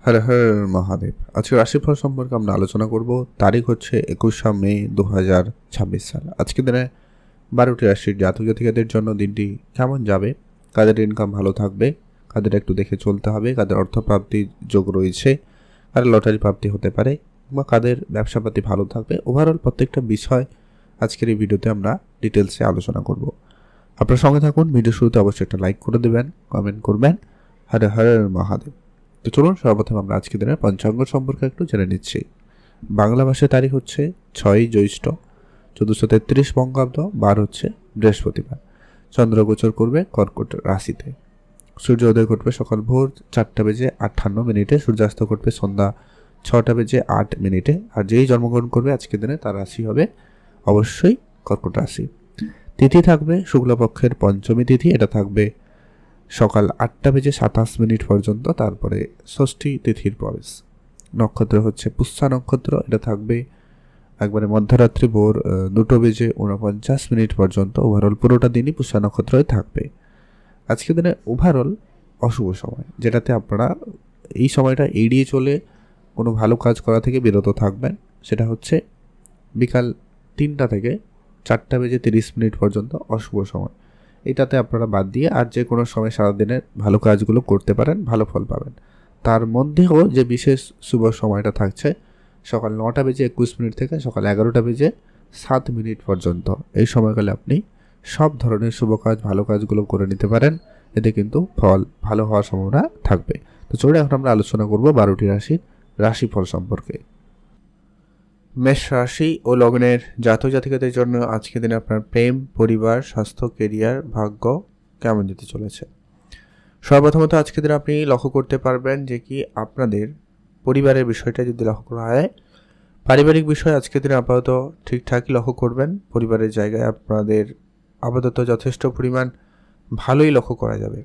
হর হর মহাদেব। আজকে রাশিফল সম্পর্কে আমরা আলোচনা করব। তারিখ হচ্ছে 21 মে 2026 সাল। আজকে দিনে 12টি রাশির জাতক জাতিকাদের জন্য দিনটি কেমন যাবে, কাদের ইনকাম ভালো থাকবে, কাদের একটু দেখে চলতে হবে, কাদের অর্থপ্রাপ্তির যোগ রয়েছে, কাদের লটারি প্রাপ্তি হতে পারে, বা কাদের ব্যবসাপাতি ভালো থাকবে। ওভারঅল প্রত্যেকটা বিষয় আজকের এই ভিডিওতে আমরা ডিটেলসে আলোচনা করব। আপনার সঙ্গে থাকুন। ভিডিও শুরুতে অবশ্যই একটা লাইক করে দেবেন, কমেন্ট করবেন। হর হর মহাদেব। তো চলুন সর্বপ্রথম আমরা আজকে দিনের পঞ্চাঙ্গ সম্পর্কে একটু জেনে নিচ্ছি। বাংলা ভাষার তারিখ হচ্ছে 6 জ্যৈষ্ঠ 1433 বঙ্গাব্দ, বার হচ্ছে বৃহস্পতিবার। চন্দ্রগোচর করবে কর্কট রাশিতে। সূর্যোদয় ঘটবে সকাল ভোর 4:58, সূর্যাস্ত ঘটবে সন্ধ্যা 6:08। আর যেই জন্মগ্রহণ করবে আজকের দিনে তার রাশি হবে অবশ্যই কর্কট রাশি। তিথি থাকবে শুক্লপক্ষের পঞ্চমী তিথি, এটা থাকবে সকাল 8:27 পর্যন্ত, তারপরে ষষ্ঠী তিথির প্রবেশ। নক্ষত্র হচ্ছে পুষ্যা নক্ষত্র, এটা থাকবে একবারে মধ্যরাত্রি ভোর 2:49 পর্যন্ত। ওভারঅল পুরোটা দিনই পুষ্যা নক্ষত্রই থাকবে। আজকের দিনে ওভারঅল অশুভ সময়, যেটাতে আপনারা এই সময়টা এড়িয়ে চলে কোনো ভালো কাজ করা থেকে বিরত থাকবেন। সেটা হচ্ছে বিকাল 3টা থেকে 4:30 পর্যন্ত অশুভ সময়। এটাতে আপনারা বাদ দিয়ে আর যে কোনো সময় সারাদিনের ভালো কাজগুলো করতে পারেন, ভালো ফল পাবেন। তার মধ্যেও যে বিশেষ শুভ সময়টা থাকছে সকাল 9:21 থেকে সকাল 11:07 পর্যন্ত। এই সময়কালে আপনি সব ধরনের শুভ কাজ, ভালো কাজগুলো করে নিতে পারেন। এতে কিন্তু ফল ভালো হওয়ার সম্ভাবনা থাকবে। তো চলুন এখন আমরা আলোচনা করব 12টি রাশির রাশিফল সম্পর্কে। মেষ রাশি ও লগ্নের জাতক জাতিকাদের জন্য আজকের দিনে আপনার প্রেম, পরিবার, স্বাস্থ্য, কেরিয়ার, ভাগ্য কেমন যেতে চলেছে। সর্বপ্রথমত আজকের দিনে আপনি লক্ষ্য করতে পারবেন যে কি আপনাদের পরিবারের বিষয়টা যদি লক্ষ্য করা হয়, পারিবারিক বিষয় আজকের দিনে আপাতত ঠিকঠাকই লক্ষ্য করবেন। পরিবারের জায়গায় আপনাদের আপাতত যথেষ্ট পরিমাণ ভালোই লক্ষ্য করা যাবে।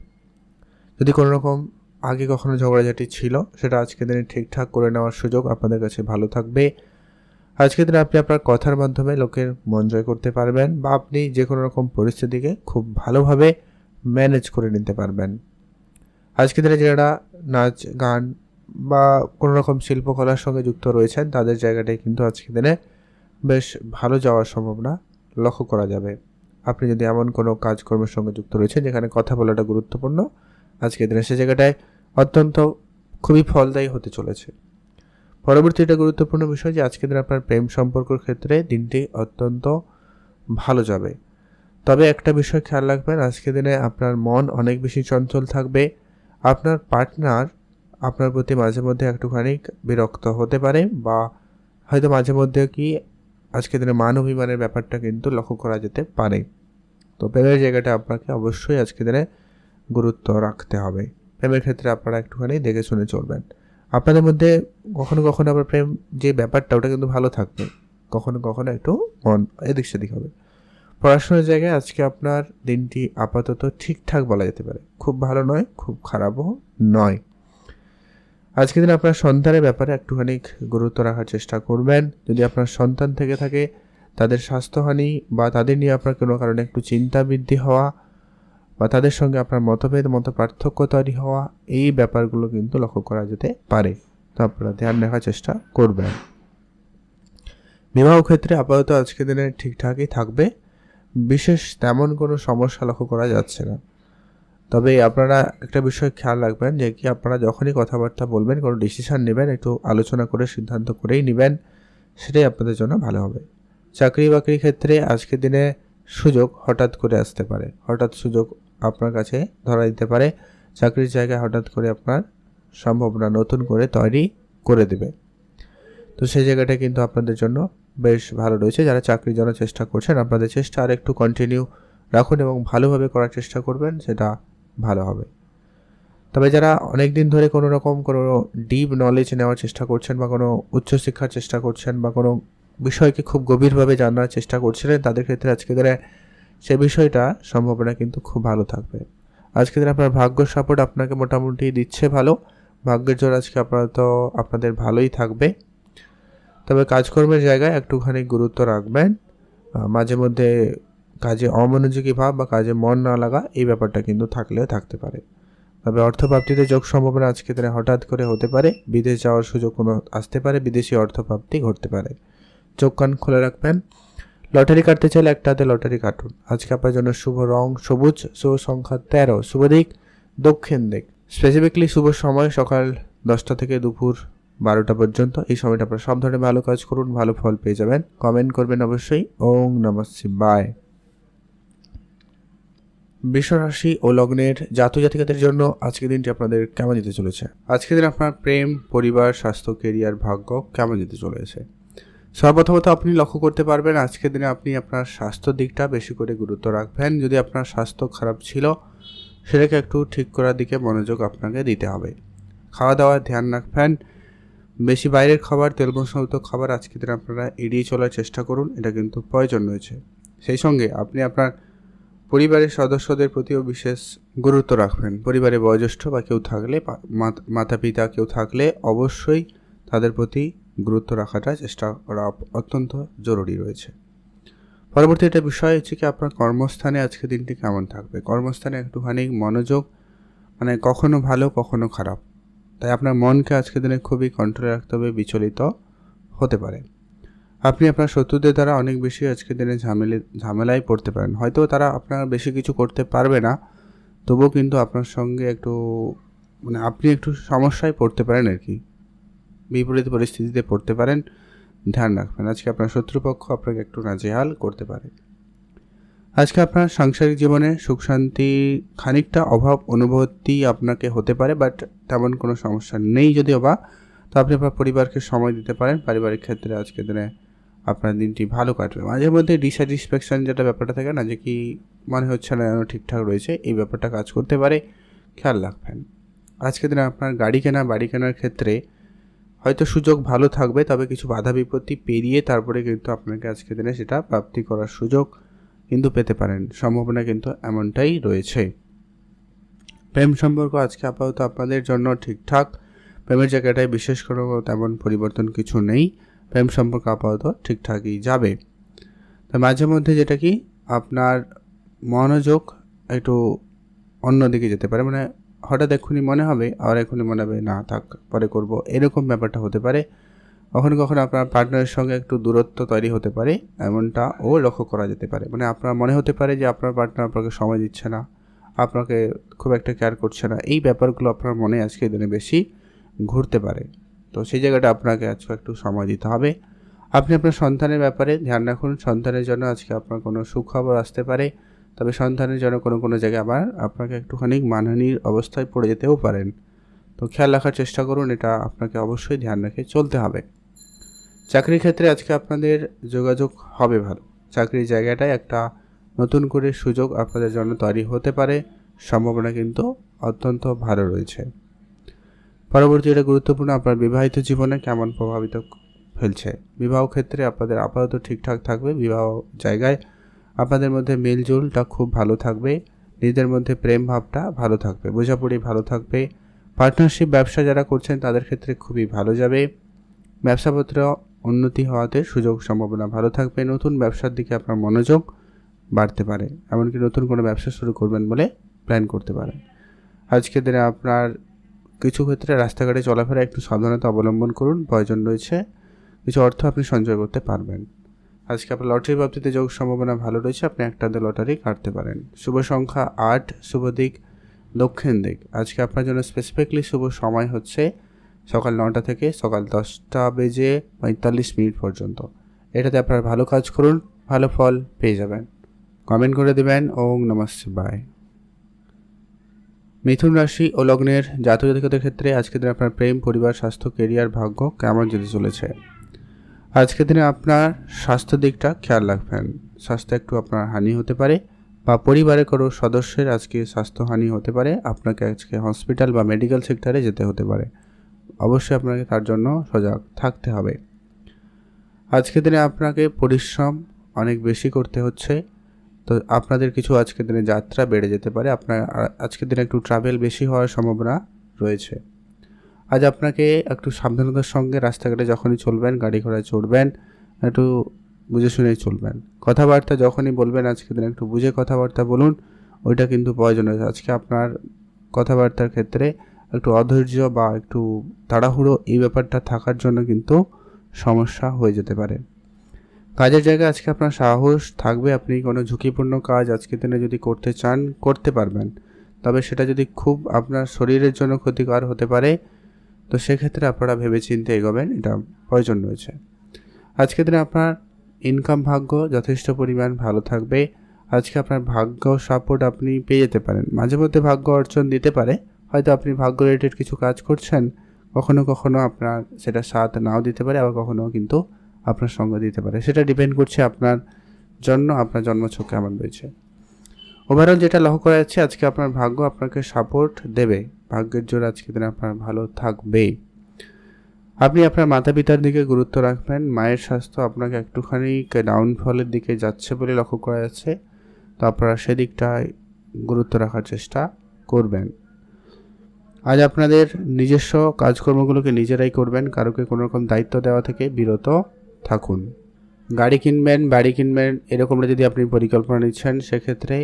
যদি কোনো রকম আগে কখনো ঝগড়াঝাটি ছিল সেটা আজকের দিনে ঠিকঠাক করে নেওয়ার সুযোগ আপনাদের কাছে ভালো থাকবে। আজকের দিনে আপনি আপনার কথার মাধ্যমে লোকের মন জয় করতে পারবেন, বা আপনি যে কোনো রকম পরিস্থিতিকে খুব ভালোভাবে ম্যানেজ করে নিতে পারবেন। আজকের দিনে যারা নাচ, গান বা কোনো রকম শিল্পকলার সঙ্গে যুক্ত রয়েছেন তাদের জায়গাটাই কিন্তু আজকের দিনে বেশ ভালো যাওয়ার সম্ভাবনা লক্ষ্য করা যাবে। আপনি যদি এমন কোনো কাজকর্মের সঙ্গে যুক্ত রয়েছেন যেখানে কথা বলাটা গুরুত্বপূর্ণ, আজকের দিনে সে জায়গাটায় অত্যন্ত খুবই ফলদায়ী হতে চলেছে। পরবর্তী একটা গুরুত্বপূর্ণ বিষয় যে আজকের দিন আপনার প্রেম সম্পর্কের ক্ষেত্রে দিনটি অত্যন্ত ভালো যাবে। তবে একটা বিষয় খেয়াল রাখবেন, আজকের দিনে আপনার মন অনেক বেশি চঞ্চল থাকবে। আপনার পার্টনার আপনার প্রতি মাঝে মধ্যে একটুখানি বিরক্ত হতে পারে, বা হয়তো মাঝে মধ্যে কি আজকের দিনে মান অভিমানের ব্যাপারটা কিন্তু লক্ষ্য করা যেতে পারে। তো প্রেমের জায়গাটা আপনাকে অবশ্যই আজকের দিনে গুরুত্ব রাখতে হবে। প্রেমের ক্ষেত্রে আপনারা একটুখানি দেখে শুনে চলবেন। আপনাদের মধ্যে কখনো কখনো আবার প্রেম যে ব্যাপারটা ওটা কিন্তু ভালো থাকবে, কখনো কখনো একটু মন এদিক সেদিক হবে। পড়াশোনার জায়গায় আজকে আপনার দিনটি আপাতত ঠিকঠাক বলা যেতে পারে, খুব ভালো নয়, খুব খারাপও নয়। আজকের দিন আপনার সন্তানের ব্যাপারে একটুখানি গুরুত্ব রাখার চেষ্টা করবেন। যদি আপনার সন্তান থেকে থাকে তাদের স্বাস্থ্যহানি বা তাদের নিয়ে আপনার কোনো কারণে একটু চিন্তা বৃদ্ধি হওয়া বা তাদের সঙ্গে আপনার মত পার্থক্য তৈরি হওয়া, এই ব্যাপারগুলো কিন্তু লক্ষ্য করা যেতে পারে। তো আপনারা ধ্যান রাখার চেষ্টা করবেন। বিবাহ ক্ষেত্রে আপাতত আজকের দিনে ঠিকঠাকই থাকবে, বিশেষ তেমন কোনো সমস্যা লক্ষ্য করা যাচ্ছে না। তবে আপনারা একটা বিষয় খেয়াল রাখবেন যে কি আপনারা যখনই কথাবার্তা বলবেন, কোনো ডিসিশন নেবেন, একটু আলোচনা করে সিদ্ধান্ত করেই নেবেন, সেটাই আপনাদের জন্য ভালো হবে। চাকরি বাকরির ক্ষেত্রে আজকের দিনে সুযোগ হঠাৎ করে আসতে পারে, হঠাৎ সুযোগ আপনার কাছে ধরা দিতে পারে। চাকরির জায়গায় হঠাৎ করে আপনার সম্ভাবনা নতুন করে তৈরি করে দেবে। তো সেই জায়গাটা কিন্তু আপনাদের জন্য বেশ ভালো রয়েছে। যারা চাকরির জন্য চেষ্টা করছেন আপনাদের চেষ্টা আর একটু কন্টিনিউ রাখুন এবং ভালোভাবে করার চেষ্টা করবেন, সেটা ভালো হবে। তবে যারা অনেক দিন ধরে কোনো রকম কোনো ডিপ নলেজ নেওয়ার চেষ্টা করছেন বা কোনো উচ্চশিক্ষার চেষ্টা করছেন বা কোনো বিষয়কে খুব গভীরভাবে জানার চেষ্টা করছিলেন, তাদের ক্ষেত্রে আজকে দিনে সে বিষয়টা সম্ভাবনা কিন্তু খুব ভালো থাকবে। আজকে দিন আপনার ভাগ্য সাপোর্ট আপনাকে মোটামুটি দিচ্ছে ভালো। ভাগ্যের জোর আজকে আপাতত আপনাদের ভালোই থাকবে। তবে কাজকর্মের জায়গায় একটুখানি গুরুত্ব রাখবেন। মাঝে মধ্যে কাজে অমনোযোগী ভাব বা কাজে মন না লাগা, এই ব্যাপারটা কিন্তু থাকলেও থাকতে পারে। তবে অর্থপ্রাপ্তিতে যোগ সম্ভাবনা আজকের দিনে হঠাৎ করে হতে পারে। বিদেশ যাওয়ার সুযোগ কোনো আসতে পারে, বিদেশি অর্থপ্রাপ্তি ঘটতে পারে। চোখ কান খুলে রাখবেন। লটারি কাটতে চাইলে একটা হাতে লটারি কাটুন। আজকে আপনার জন্য শুভ রং সবুজ, শুভ সংখ্যা 13, শুভ দিক দক্ষিণ দিক। স্পেসিফিকলি শুভ সময় সকাল 10টা থেকে দুপুর 12টা পর্যন্ত। এই সময়টা আপনারা সব ধরনের ভালো কাজ করুন, ভালো ফল পেয়ে যাবেন। কমেন্ট করবেন অবশ্যই। ওং নমঃ শিবায়। বৃষ রাশি ও লগ্নের জাতক জাতিকাদের জন্য আজকের দিনটি আপনাদের কেমন যেতে চলেছে? আজকের দিন আপনার প্রেম, পরিবার, স্বাস্থ্য, কেরিয়ার, ভাগ্য কেমন যেতে চলেছে? সর্বপ্রথমত আপনি লক্ষ্য করতে পারবেন আজকের দিনে আপনি আপনার স্বাস্থ্য দিকটা বেশি করে গুরুত্ব রাখবেন। যদি আপনার স্বাস্থ্য খারাপ ছিল সেটাকে একটু ঠিক করার দিকে মনোযোগ আপনাকে দিতে হবে। খাওয়া দাওয়ার ধ্যান রাখবেন। বেশি বাইরের খাবার, তেল মশলাযুক্ত খাবার আজকের দিনে আপনারা এড়িয়ে চলার চেষ্টা করুন, এটা কিন্তু প্রয়োজন রয়েছে। সেই সঙ্গে আপনি আপনার পরিবারের সদস্যদের প্রতিও বিশেষ গুরুত্ব রাখবেন। পরিবারে বয়োজ্যেষ্ঠ বা কেউ থাকলে, মাতা পিতা কেউ থাকলে অবশ্যই তাদের প্রতি গুরুত্ব রাখাটা চেষ্টা করা অত্যন্ত জরুরি রয়েছে। পরবর্তী একটা বিষয় হচ্ছে কি আপনার কর্মস্থানে আজকে দিনটি কেমন থাকবে। কর্মস্থানে একটুখানি মনোযোগ, মানে কখনো ভালো কখনো খারাপ, তাই আপনার মনকে আজকে দিনে খুবই কন্ট্রোলে রাখতে হবে, বিচলিত হতে পারে। আপনি আপনার শত্রুদের দ্বারা অনেক বেশি আজকের দিনে ঝামেলায় পড়তে পারেন। হয়তো তারা আপনার বেশি কিছু করতে পারবে না, তবুও কিন্তু আপনার সঙ্গে একটু আপনি একটু সমস্যায় পড়তে পারেন আর কি, বিপরীত পরিস্থিতিতে পড়তে পারেন। ধ্যান রাখবেন। আজকে আপনার শত্রুপক্ষ আপনাকে একটু নাজেহাল করতে পারে। আজকে আপনার সাংসারিক জীবনে সুখ শান্তি খানিকটা অভাব অনুভূতি আপনাকে হতে পারে, বাট তেমন কোনো সমস্যা নেই যদিও বা। তো আপনি আপনার পরিবারকে সময় দিতে পারেন। পারিবারিক ক্ষেত্রে আজকের দিনে আপনার দিনটি ভালো কাটবে। মাঝে মধ্যে ডিস্যাটিসফ্যাকশন যেটা ব্যাপারটা থাকে না, যে কি মনে হচ্ছে না যেন ঠিকঠাক রয়েছে, এই ব্যাপারটা কাজ করতে পারে, খেয়াল রাখবেন। আজকের দিনে আপনার গাড়ি কেনা, বাড়ি কেনার ক্ষেত্রে হয়তো সুযোগ ভালো থাকবে, তবে কিছু বাধা বিপত্তি পেরিয়ে তারপরে কিন্তু আপনাকে আজকের দিনে সেটা প্রাপ্তি করার সুযোগ কিন্তু পেতে পারেন। সম্ভাবনা কিন্তু এমনটাই রয়েছে। প্রেম সম্পর্ক আজকে আপাতত আপনাদের জন্য ঠিকঠাক। প্রেমের জায়গাটায় বিশেষ কোনো তেমন পরিবর্তন কিছু নেই। প্রেম সম্পর্ক আপাতত ঠিকঠাকই যাবে। তো মাঝে মধ্যে যেটা কি আপনার মনোযোগ একটু অন্যদিকে যেতে পারে, হঠাৎ এক্ষুনি মনে হবে আর এক্ষুনি মনে হবে না থাক পরে করব, এরকম ব্যাপারটা হতে পারে। কখনো কখনো আপনার পার্টনারের সঙ্গে একটু দূরত্ব তৈরি হতে পারে, এমনটাও লক্ষ্য করা যেতে পারে। আপনার মনে হতে পারে যে আপনার পার্টনার আপনাকে সময় দিচ্ছে না, আপনাকে খুব একটা কেয়ার করছে না। এই ব্যাপারগুলো আপনার মনে আজকে দিনে বেশি ঘুরতে পারে। তো সেই জায়গাটা আপনাকে আজকে একটু সময় দিতে হবে। আপনি আপনার সন্তানের ব্যাপারে ধ্যান রাখুন। সন্তানের জন্য আজকে আপনার কোনো সুখবর আসতে পারে, তবে সন্তানের জন্য কোনো জায়গায় আবার আপনাকে একটুখানি মানহানির অবস্থায় পড়ে যেতেও পারেন। তো খেয়াল রাখার চেষ্টা করুন, এটা আপনাকে অবশ্যই ধ্যান রেখে চলতে হবে। চাকরির ক্ষেত্রে আজকে আপনাদের যোগাযোগ হবে ভালো। চাকরির জায়গাটায় একটা নতুন করে সুযোগ আপনাদের জন্য তৈরি হতে পারে, সম্ভাবনা কিন্তু অত্যন্ত ভালো রয়েছে। পরবর্তী এটা গুরুত্বপূর্ণ, আপনার বিবাহিত জীবনে কেমন প্রভাবিত ফেলছে। বিবাহ ক্ষেত্রে আপনাদের আপাতত ঠিকঠাক থাকবে। বিবাহ জায়গায় আপনাদের মধ্যে মিলজুলটা খুব ভালো থাকবে। নিজেদের মধ্যে প্রেম ভাবটা ভালো থাকবে, বোঝাপড়ি ভালো থাকবে। পার্টনারশিপ ব্যবসা যারা করছেন তাদের ক্ষেত্রে খুবই ভালো যাবে। ব্যবসাপত্র উন্নতি হওয়াতে সুযোগ সম্ভাবনা ভালো থাকবে। নতুন ব্যবসার দিকে আপনার মনোযোগ বাড়তে পারে, এমনকি নতুন কোনো ব্যবসা শুরু করবেন বলে প্ল্যান করতে পারেন। আজকের দিনে আপনার কিছু ক্ষেত্রে রাস্তাঘাটে চলাফেরা একটু সাবধানতা অবলম্বন করুন, প্রয়োজন রয়েছে। কিছু অর্থ আপনি সঞ্চয় করতে পারবেন। আজকে আপনার লটারি প্রাপ্তিতে যোগ সম্ভাবনা ভালো রয়েছে, আপনি একটা লটারি কাটতে পারেন। শুভ সংখ্যা 8, শুভ দিক দক্ষিণ দিক। আজকে আপনার জন্য স্পেসিফিকলি শুভ সময় হচ্ছে সকাল 9টা থেকে সকাল 10:45 পর্যন্ত। এটাতে আপনার ভালো কাজ করুন, ভালো ফল পেয়ে যাবেন। কমেন্ট করে দেবেন ওং নমঃ শিবায়। মিথুন রাশি ও লগ্নের জাতক জাতিকাদের ক্ষেত্রে আজকের দিনে আপনার প্রেম, পরিবার, স্বাস্থ্য, কেরিয়ার, ভাগ্য কেমন যেতে চলেছে। আজকের দিনে আপনার স্বাস্থ্য দিকটা খেয়াল রাখবেন। স্বাস্থ্য একটু আপনার হানি হতে পারে, বা পরিবারের কোনো সদস্যের আজকে স্বাস্থ্যহানি হতে পারে। আপনাকে আজকে হসপিটাল বা মেডিকেল সেক্টরে যেতে হতে পারে, অবশ্যই আপনাকে তার জন্য সজাগ থাকতে হবে। আজকের দিনে আপনাকে পরিশ্রম অনেক বেশি করতে হচ্ছে, তো আপনাদের কিছু আজকের দিনে যাত্রা বেড়ে যেতে পারে। আপনার আজকের দিনে একটু ট্রাভেল বেশি হওয়ার সম্ভাবনা রয়েছে। আজ আপনাকে একটু সাবধানতার সঙ্গে রাস্তাঘাটে যখনই চলবেন, গাড়ি ঘোড়ায় চড়বেন, একটু বুঝে শুনেই চলবেন। কথাবার্তা যখনই বলবেন আজকের দিনে একটু বুঝে কথাবার্তা বলুন, ওইটা কিন্তু প্রয়োজন রয়েছে। আজকে আপনার কথাবার্তার ক্ষেত্রে একটু অধৈর্য বা একটু তাড়াহুড়ো এই ব্যাপারটা থাকার জন্য কিন্তু সমস্যা হয়ে যেতে পারে। কাজের জায়গায় আজকে আপনার সাহস থাকবে, আপনি কোনো ঝুঁকিপূর্ণ কাজ আজকের দিনে যদি করতে চান করতে পারবেন, তবে সেটা যদি খুব আপনার শরীরের জন্য ক্ষতিকর হতে পারে তো সেক্ষেত্রে আপনারা ভেবেচিন্তে এগোবেন, এটা প্রয়োজন রয়েছে। আজকের দিনে আপনার ইনকাম ভাগ্য যথেষ্ট পরিমাণ ভালো থাকবে। আজকে আপনার ভাগ্য সাপোর্ট আপনি পেয়ে যেতে পারেন, মাঝে মধ্যে ভাগ্য অর্জন দিতে পারে, হয়তো আপনি ভাগ্য রিলেটেড কিছু কাজ করছেন, কখনো কখনো আপনার সেটা সাথ নাও দিতে পারে, আবার কখনো কিন্তু আপনার সঙ্গ দিতে পারে, সেটা ডিপেন্ড করছে আপনার জন্য আপনার জন্মছক কেমন রয়েছে। ওভারঅল যেটা লক্ষ্য করা যাচ্ছে আজকে আপনার ভাগ্য আপনাকে সাপোর্ট দেবে, ভাগ্যের জোর আজকে দিনে আপনার ভালো থাকবে। আপনি আপনার মাতা পিতার দিকে গুরুত্ব রাখবেন, মায়ের স্বাস্থ্য আপনাকে একটুখানি ডাউনফলের দিকে যাচ্ছে বলে লক্ষ্য করা যাচ্ছে, তো আপনারা সেদিকটায় গুরুত্ব রাখার চেষ্টা করবেন। আজ আপনাদের নিজস্ব কাজকর্মগুলোকে নিজেরাই করবেন, কারোকে কোনো রকম দায়িত্ব দেওয়া থেকে বিরত থাকুন। গাড়ি কিনবেন, বাড়ি কিনবেন, এরকমটা যদি আপনি পরিকল্পনা নিচ্ছেন সেক্ষেত্রে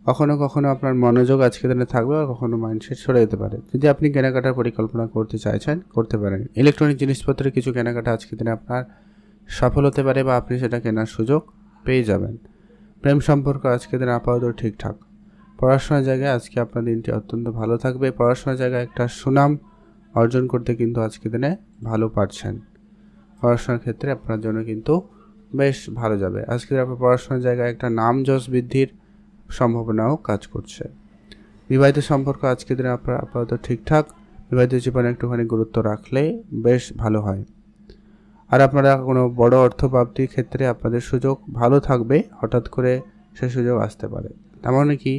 কখনো কখনো আপনার মনোযোগ আজকে দিনে থাকবে আর কখনো মাইন্ডসেট সরে যেতে পারে। যদি আপনি কেনাকাটার পরিকল্পনা করতে চাইছেন করতে পারেন। ইলেকট্রনিক জিনিসপত্রের কিছু কেনাকাটা আজকে দিনে আপনার সফল হতে পারে বা আপনি সেটা কেনার সুযোগ পেয়ে যাবেন। প্রেম সম্পর্ক আজকে দিনে আপাতত ঠিকঠাক। পড়াশোনার জায়গায় আজকে আপনার দিনটি অত্যন্ত ভালো থাকবে, পড়াশোনার জায়গায় একটা সুনাম অর্জন করতে কিন্তু আজকে দিনে ভালো পারছেন। পড়াশোনার ক্ষেত্রে আপনার জন্য কিন্তু বেশ ভালো যাবে। আজকে আপনার পড়াশোনার জায়গায় একটা নাম যশ বৃদ্ধির সম্ভাবনাও কাজ করছে। বিবাহিত সম্পর্ক আজকে দিনে আপনার আপাতত ঠিকঠাক, বিবাহিত জীবনে একটুখানি গুরুত্ব রাখলে বেশ ভালো হয়। আর আপনারা কোনো বড় অর্থ প্রাপ্তির ক্ষেত্রে আপনাদের সুযোগ ভালো থাকবে, হঠাৎ করে সে সুযোগ আসতে পারে, তেমন কি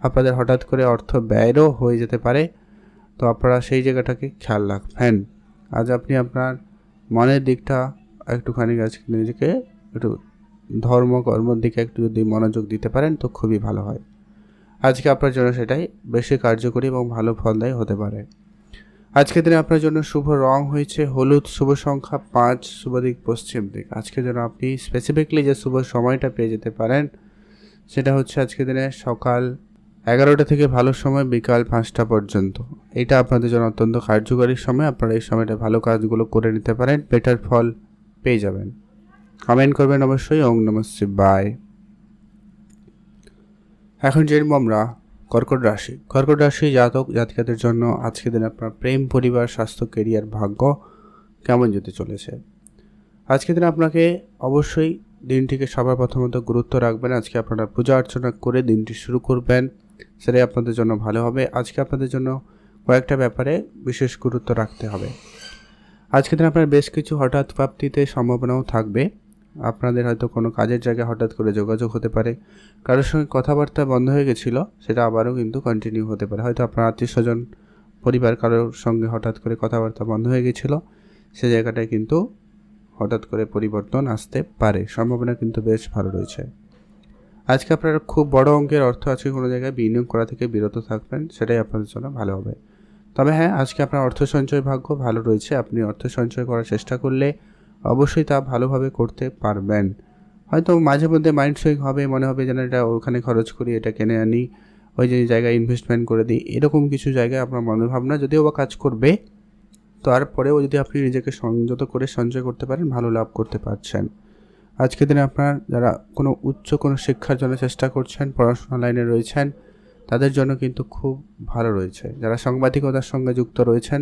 আপনাদের হঠাৎ করে অর্থ ব্যয়েরও হয়ে যেতে পারে, তো আপনারা সেই জায়গাটাকে খেয়াল রাখবেন। আজ আপনি আপনার মনের দিকটা একটুখানি আজকে নিজেকে একটু ধর্মকর্মের দিকে একটু যদি মনোযোগ দিতে পারেন তো খুবই ভালো হয়। আজকে আপনার জন্য সেটাই বেশি কার্যকরী এবং ভালো ফলদায়ী হতে পারে। আজকের দিনে আপনার জন্য শুভ রং হয়েছে হলুদ, শুভ সংখ্যা 5, শুভ দিক পশ্চিম দিক। আজকের জন্য আপনি স্পেসিফিকলি যে শুভ সময়টা পেয়ে যেতে পারেন সেটা হচ্ছে আজকের দিনে সকাল 11টা থেকে ভালো সময় বিকাল 5টা পর্যন্ত। এটা আপনাদের জন্য অত্যন্ত কার্যকরী সময়, আপনারা এই সময়টা ভালো কাজগুলো করে নিতে পারেন, বেটার ফল পেয়ে যাবেন। কমেন্ট করবেন অবশ্যই। ওম নমঃ শিবায়। এখন জেনব আমরা কর্কট রাশি। কর্কট রাশি জাতক জাতিকাদের জন্য আজকের দিনে আপনার প্রেম, পরিবার, স্বাস্থ্য, কেরিয়ার, ভাগ্য কেমন যেতে চলেছে। আজকের দিনে আপনাকে অবশ্যই দিনটিকে সবার প্রথমত গুরুত্ব রাখবেন। আজকে আপনারা পূজা অর্চনা করে দিনটি শুরু করবেন, সেটাই আপনাদের জন্য ভালো হবে। আজকে আপনাদের জন্য কয়েকটা ব্যাপারে বিশেষ গুরুত্ব রাখতে হবে। আজকের দিনে আপনার বেশ কিছু হঠাৎ প্রাপ্তিতে সম্ভাবনাও থাকবে। আপনাদের হয়তো কোনো কাজের জায়গায় হঠাৎ করে যোগাযোগ হতে পারে, কারোর সঙ্গে কথাবার্তা বন্ধ হয়ে গেছিলো সেটা আবারও কিন্তু কন্টিনিউ হতে পারে। হয়তো আপনার আত্মীয় স্বজন পরিবার কারোর সঙ্গে হঠাৎ করে কথাবার্তা বন্ধ হয়ে গেছিলো, সে জায়গাটায় কিন্তু হঠাৎ করে পরিবর্তন আসতে পারে, সম্ভাবনা কিন্তু বেশ ভালো রয়েছে। আজকে আপনারা খুব বড় অঙ্কের অর্থ আজকে কোনো জায়গায় বিনিয়োগ করা থেকে বিরত থাকবেন, সেটাই আপনাদের জন্য ভালো হবে। তবে হ্যাঁ, আজকে আপনার অর্থ সঞ্চয় ভাগ্য ভালো রয়েছে, আপনি অর্থ সঞ্চয় করার চেষ্টা করলে অবশ্যই তা ভালোভাবে করতে পারবেন। হয়তো মাঝে মধ্যে মাইন্ড সুইং হবে, মনে হবে যেন এটা ওখানে খরচ করি, এটা কিনে আনি, ওই যে জায়গায় ইনভেস্টমেন্ট করে দিই, এরকম কিছু জায়গায় আপনার মনোভাবনা যদিও বা কাজ করবে, তারপরেও যদি আপনি নিজেকে সংযত করে সঞ্চয় করতে পারেন ভালো লাভ করতে পারছেন। আজকের দিনে আপনার যারা কোনো উচ্চ কোনো শিক্ষার জন্য চেষ্টা করছেন, পড়াশোনা লাইনে রয়েছেন, তাদের জন্য কিন্তু খুব ভালো রয়েছে। যারা সাংবাদিকতার সঙ্গে যুক্ত রয়েছেন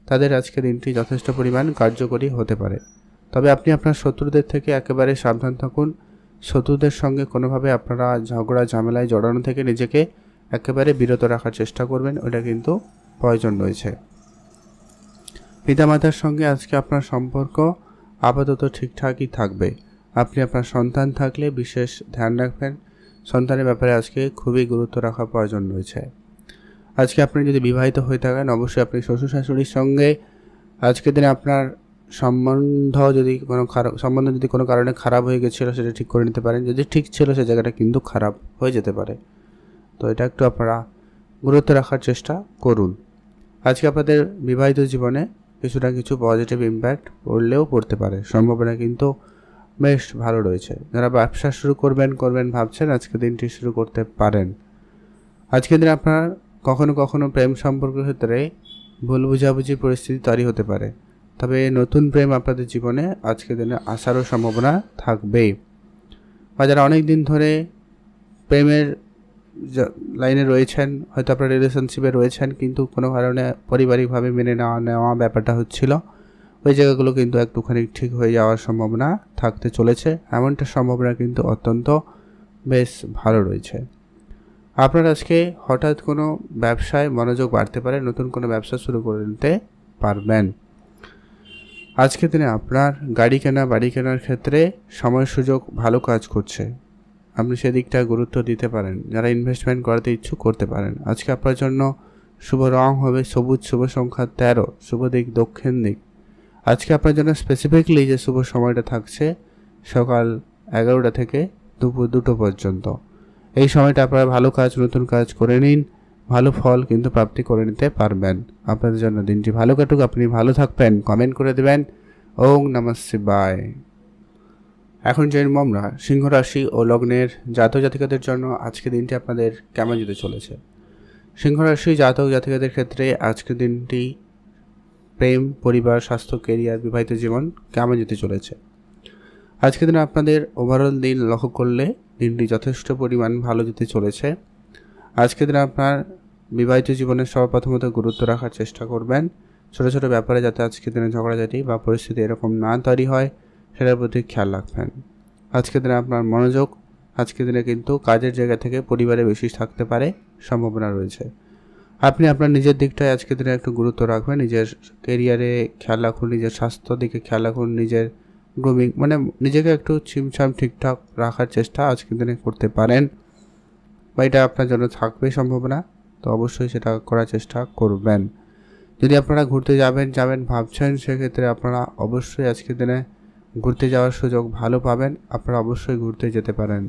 তাদের আজকের দিনটি যথেষ্ট পরিমাণ কার্যকরী হতে পারে। তবে আপনি আপনার শত্রুদের থেকে একেবারে সাবধান থাকুন। শত্রুদের সঙ্গে কোনোভাবে আপনারা ঝগড়া ঝামেলায় জড়ানো থেকে নিজেকে একেবারে বিরত রাখার চেষ্টা করবেন, ওটা কিন্তু প্রয়োজন রয়েছে। পিতামাতার সঙ্গে আজকে আপনার সম্পর্ক আপাতত ঠিকঠাকই থাকবে। আপনি আপনার সন্তান থাকলে বিশেষ ধ্যান রাখবেন, সন্তানের ব্যাপারে আজকে খুবই গুরুত্ব রাখা প্রয়োজন রয়েছে। আজকে আপনি যদি বিবাহিত হয়ে থাকেন অবশ্যই আপনি শ্বশুর শাশুড়ির সঙ্গে আজকের দিনে আপনার সম্বন্ধ যদি কোনো কারণে খারাপ হয়ে গেছিলো সেটা ঠিক করে নিতে পারেন, যদি ঠিক ছিল সে জায়গাটা কিন্তু খারাপ হয়ে যেতে পারে, তো এটা একটু আপনারা গুরুত্ব রাখার চেষ্টা করুন। আজকে আপনাদের বিবাহিত জীবনে কিছু না কিছু পজিটিভ ইম্প্যাক্ট পড়তে পারে, সম্ভাবনা কিন্তু বেশ ভালো রয়েছে। যারা ব্যবসা শুরু করবেন ভাবছেন আজকে দিনটি শুরু করতে পারেন। আজকের দিনে আপনার কখনো কখনো প্রেম সম্পর্কের ক্ষেত্রে ভুল বুঝাবুঝি পরিস্থিতি তৈরি হতে পারে, তবে নতুন প্রেম আপনাদের জীবনে আজকের দিনে আসারও সম্ভাবনা থাকবেই। বা যারা অনেক দিন ধরে প্রেমের লাইনে রয়েছেন, হয়তো আপনারা রিলেশনশিপে রয়েছেন, কিন্তু কোনো কারণে পারিবারিকভাবে মেনে নেওয়া ব্যাপারটা হচ্ছিল, ওই জায়গাগুলো কিন্তু একটুখানি ঠিক হয়ে যাওয়ার সম্ভাবনা থাকতে চলেছে। এমনটা সম্ভাবনা কিন্তু অত্যন্ত বেশ ভালো রয়েছে। আপনার আজকে হঠাৎ কোনো ব্যবসায় মনোযোগ বাড়তে পারে, নতুন কোনো ব্যবসা শুরু করে নিতে পারবেন। আজকের দিনে আপনার গাড়ি কেনা, বাড়ি কেনার ক্ষেত্রে সময় সুযোগ ভালো কাজ করছে, আপনি সেদিকটা গুরুত্ব দিতে পারেন। যারা ইনভেস্টমেন্ট করাতে ইচ্ছুক করতে পারেন। আজকে আপনার জন্য শুভ রং হবে সবুজ, শুভ সংখ্যা 13, শুভ দিক দক্ষিণ দিক। আজকে আপনার জন্য স্পেসিফিকলি যে শুভ সময়টা থাকছে সকাল 11টা থেকে দুপুর 2টো পর্যন্ত। এই সময়টা আপনারা ভালো কাজ, নতুন কাজ করে নিন, ভালো ফল কিন্তু প্রাপ্তি করে নিতে পারবেন। আপনাদের জন্য দিনটি ভালো কাটুক, আপনি ভালো থাকবেন। কমেন্ট করে দেবেন ওং নমঃ শিবায়। এখন জেনে আমরা সিংহ রাশি ও লগ্নের জাতক জাতিকাদের জন্য আজকে দিনটি আপনাদের কেমন যেতে চলেছে। সিংহ রাশি জাতক জাতিকাদের ক্ষেত্রে আজকের দিনটি প্রেম, পরিবার, স্বাস্থ্য, কেরিয়ার, বিবাহিত জীবন কেমন যেতে চলেছে। আজকের দিনে আপনাদের ওভারঅল দিন লক্ষ্য করলে দিনটি যথেষ্ট পরিমাণ ভালো যেতে চলেছে। আজকের দিনে আপনার বিবাহিত জীবনের সর্বপ্রথমত গুরুত্ব রাখার চেষ্টা করবেন। ছোটো ছোটো ব্যাপারে যাতে আজকের দিনে ঝগড়াঝাটি বা পরিস্থিতি এরকম না তৈরি হয় সেটার প্রতি খেয়াল রাখবেন। আজকের দিনে আপনার মনোযোগ আজকের দিনে কিন্তু কাজের জায়গা থেকে পরিবারে বেশি থাকতে পারে, সম্ভাবনা রয়েছে। আপনি আপনার নিজের দিকটায় আজকের দিনে একটু গুরুত্ব রাখবেন, নিজের কেরিয়ারে খেয়াল রাখুন, নিজের স্বাস্থ্য দিকে খেয়াল রাখুন, নিজের গ্রুমিং নিজেকে একটু ছিমছাম ঠিকঠাক রাখার চেষ্টা আজকের দিনে করতে পারেন, বা এটা আপনার জন্য থাকবে সম্ভাবনা, তো অবশ্যই সেটা করার চেষ্টা করবেন। যদি আপনারা ঘুরতে যাবেন ভাবছেন, সেক্ষেত্রে আপনারা অবশ্যই আজকের দিনে ঘুরতে যাওয়ার সুযোগ ভালো পাবেন, আপনারা অবশ্যই ঘুরতে যেতে পারেন।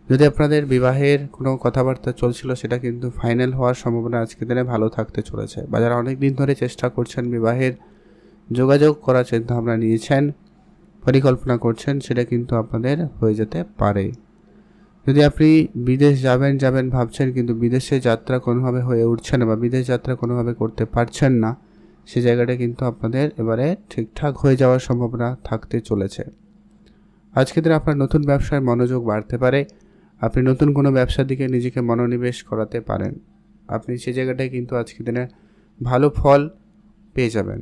যদি আপনাদের বিবাহের কোনো কথাবার্তা চলছিল সেটা কিন্তু ফাইনাল হওয়ার সম্ভাবনা আজকের দিনে ভালো থাকতে চলেছে। বা যারা অনেক দিন ধরে চেষ্টা করছেন বিবাহের যোগাযোগ করার চিন্তা ভাবনা নিয়েছেন, পরিকল্পনা করছেন, সেটা কিন্তু আপনাদের হয়ে যেতে পারে। যদি আপনি বিদেশ যাবেন ভাবছেন, কিন্তু বিদেশে যাত্রা কোনোভাবে হয়ে উঠছে না বা বিদেশ যাত্রা কোনোভাবে করতে পারছেন না, সে জায়গাটা কিন্তু আপনাদের এবারে ঠিকঠাক হয়ে যাওয়ার সম্ভাবনা থাকতে চলেছে। আজকের দিনে আপনার নতুন ব্যবসায় মনোযোগ বাড়তে পারে, আপনি নতুন কোনো ব্যবসার দিকে নিজেকে মনোনিবেশ করাতে পারেন, আপনি সে জায়গাটায় কিন্তু আজকের দিনে ভালো ফল পেয়ে যাবেন।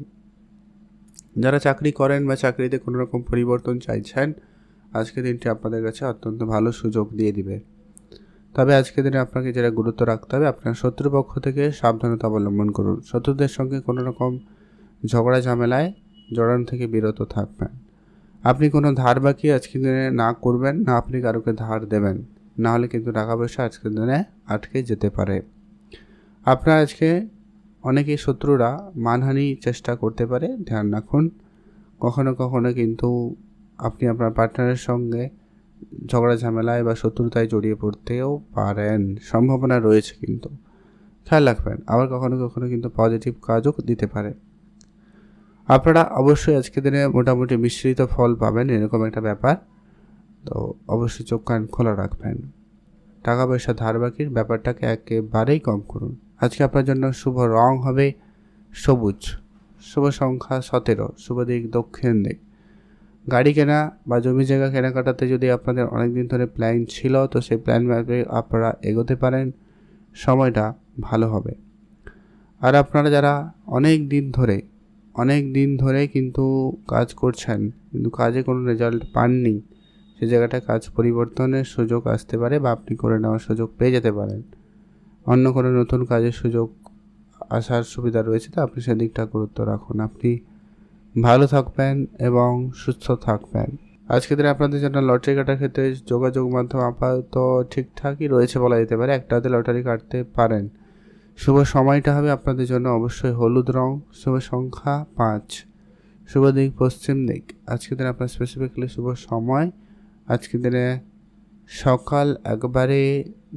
যারা চাকরি করেন বা চাকরিতে কোনো রকম পরিবর্তন চাইছেন, আজকের দিনটি আপনাদের কাছে অত্যন্ত ভালো সুযোগ দিয়ে দিবে। তবে আজকের দিনে আপনাকে যেটা গুরুত্ব রাখতে হবে, আপনার শত্রুপক্ষ থেকে সাবধানতা অবলম্বন করুন। শত্রুদের সঙ্গে কোনো রকম ঝগড়া ঝামেলায় জড়ানো থেকে বিরত থাকবেন। আপনি কোনো ধার বাকি আজকের দিনে না করবেন, না আপনি কারোকে ধার দেবেন, না হলে কিন্তু টাকা পয়সা আজকের দিনে আটকে যেতে পারে। আপনার আজকে অনেকেই শত্রুরা মানহানি চেষ্টা করতে পারে, ধ্যান রাখুন। কখনো কখনো কিন্তু আপনি আপনার পার্টনারের সঙ্গে ঝগড়া ঝামেলায় বা শত্রুতায় জড়িয়ে পড়তেও পারেন, সম্ভাবনা রয়েছে, কিন্তু খেয়াল রাখবেন। আবার কখনো কখনো কিন্তু পজিটিভ কাজও দিতে পারে। আপনারা অবশ্যই আজকের দিনে মোটামুটি মিশ্রিত ফল পাবেন, এরকম একটা ব্যাপার, তো অবশ্যই চোখ কান খোলা রাখবেন। টাকা পয়সা ধার বাকির ব্যাপারটাকে একেবারেই কম করুন। আজকে আপনার জন্য শুভ রং হবে সবুজ, শুভ সংখ্যা 17, শুভ দিক দক্ষিণ দিক। গাড়ি কেনা বা জমি জায়গা কেনাকাটাতে যদি আপনাদের অনেক দিন ধরে প্ল্যান ছিল, তো সেই প্ল্যান ভাবে আপনারা এগোতে পারেন, সময়টা ভালো হবে। আর আপনারা যারা অনেক দিন ধরে কিন্তু কাজ করছেন, কিন্তু কাজে কোনো রেজাল্ট পাননি, সে জায়গাটা কাজ পরিবর্তনের সুযোগ আসতে পারে বা আপনি করে নেওয়ার সুযোগ পেয়ে যেতে পারেন। অন্য কোনো নতুন কাজের সুযোগ আসার সুবিধা রয়েছে, তো আপনি সেদিকটা গুরুত্ব রাখুন। আপনি ভালো থাকবেন এবং সুস্থ থাকবেন। আজকের দিনে আপনাদের জন্য লটারি কাটার ক্ষেত্রে যোগাযোগ মাধ্যম আপাতত ঠিকঠাকই রয়েছে বলা যেতে পারে, একটাতে লটারি কাটতে পারেন। শুভ সময়টা হবে আপনাদের জন্য অবশ্যই হলুদ রং, শুভ সংখ্যা 5, শুভ দিক পশ্চিম দিক। আজকের দিনে আপনার স্পেসিফিক্যালি শুভ সময় আজকের দিনে সকাল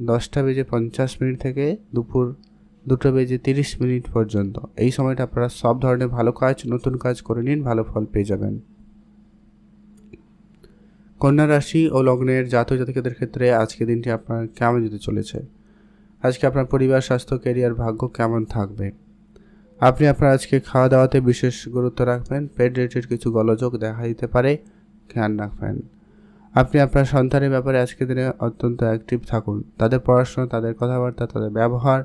10:50 থেকে দুপুর 2:30 পর্যন্ত। এই সময়টা আপনারা সব ধরনের ভালো কাজ, নতুন কাজ করে নিন, ভালো ফল পেয়ে যাবেন। কন্যা রাশি ও লগ্নের জাতক জাতিকাদের ক্ষেত্রে আজকের দিনটি আপনার কেমন যেতে চলেছে। আজকে আপনার পরিবার, স্বাস্থ্য, ক্যারিয়ার, ভাগ্য কেমন থাকবে। আপনি আপনার আজকে খাওয়া দাওয়াতে বিশেষ গুরুত্ব রাখবেন। পেট রিলেটেড কিছু গোলযোগ দেখা দিতে পারে, খেয়াল রাখবেন। আপনি আপনার সন্তানের ব্যাপারে আজকের দিনে অত্যন্ত অ্যাক্টিভ থাকুন। তাদের পড়াশোনা, তাদের কথাবার্তা, তাদের ব্যবহার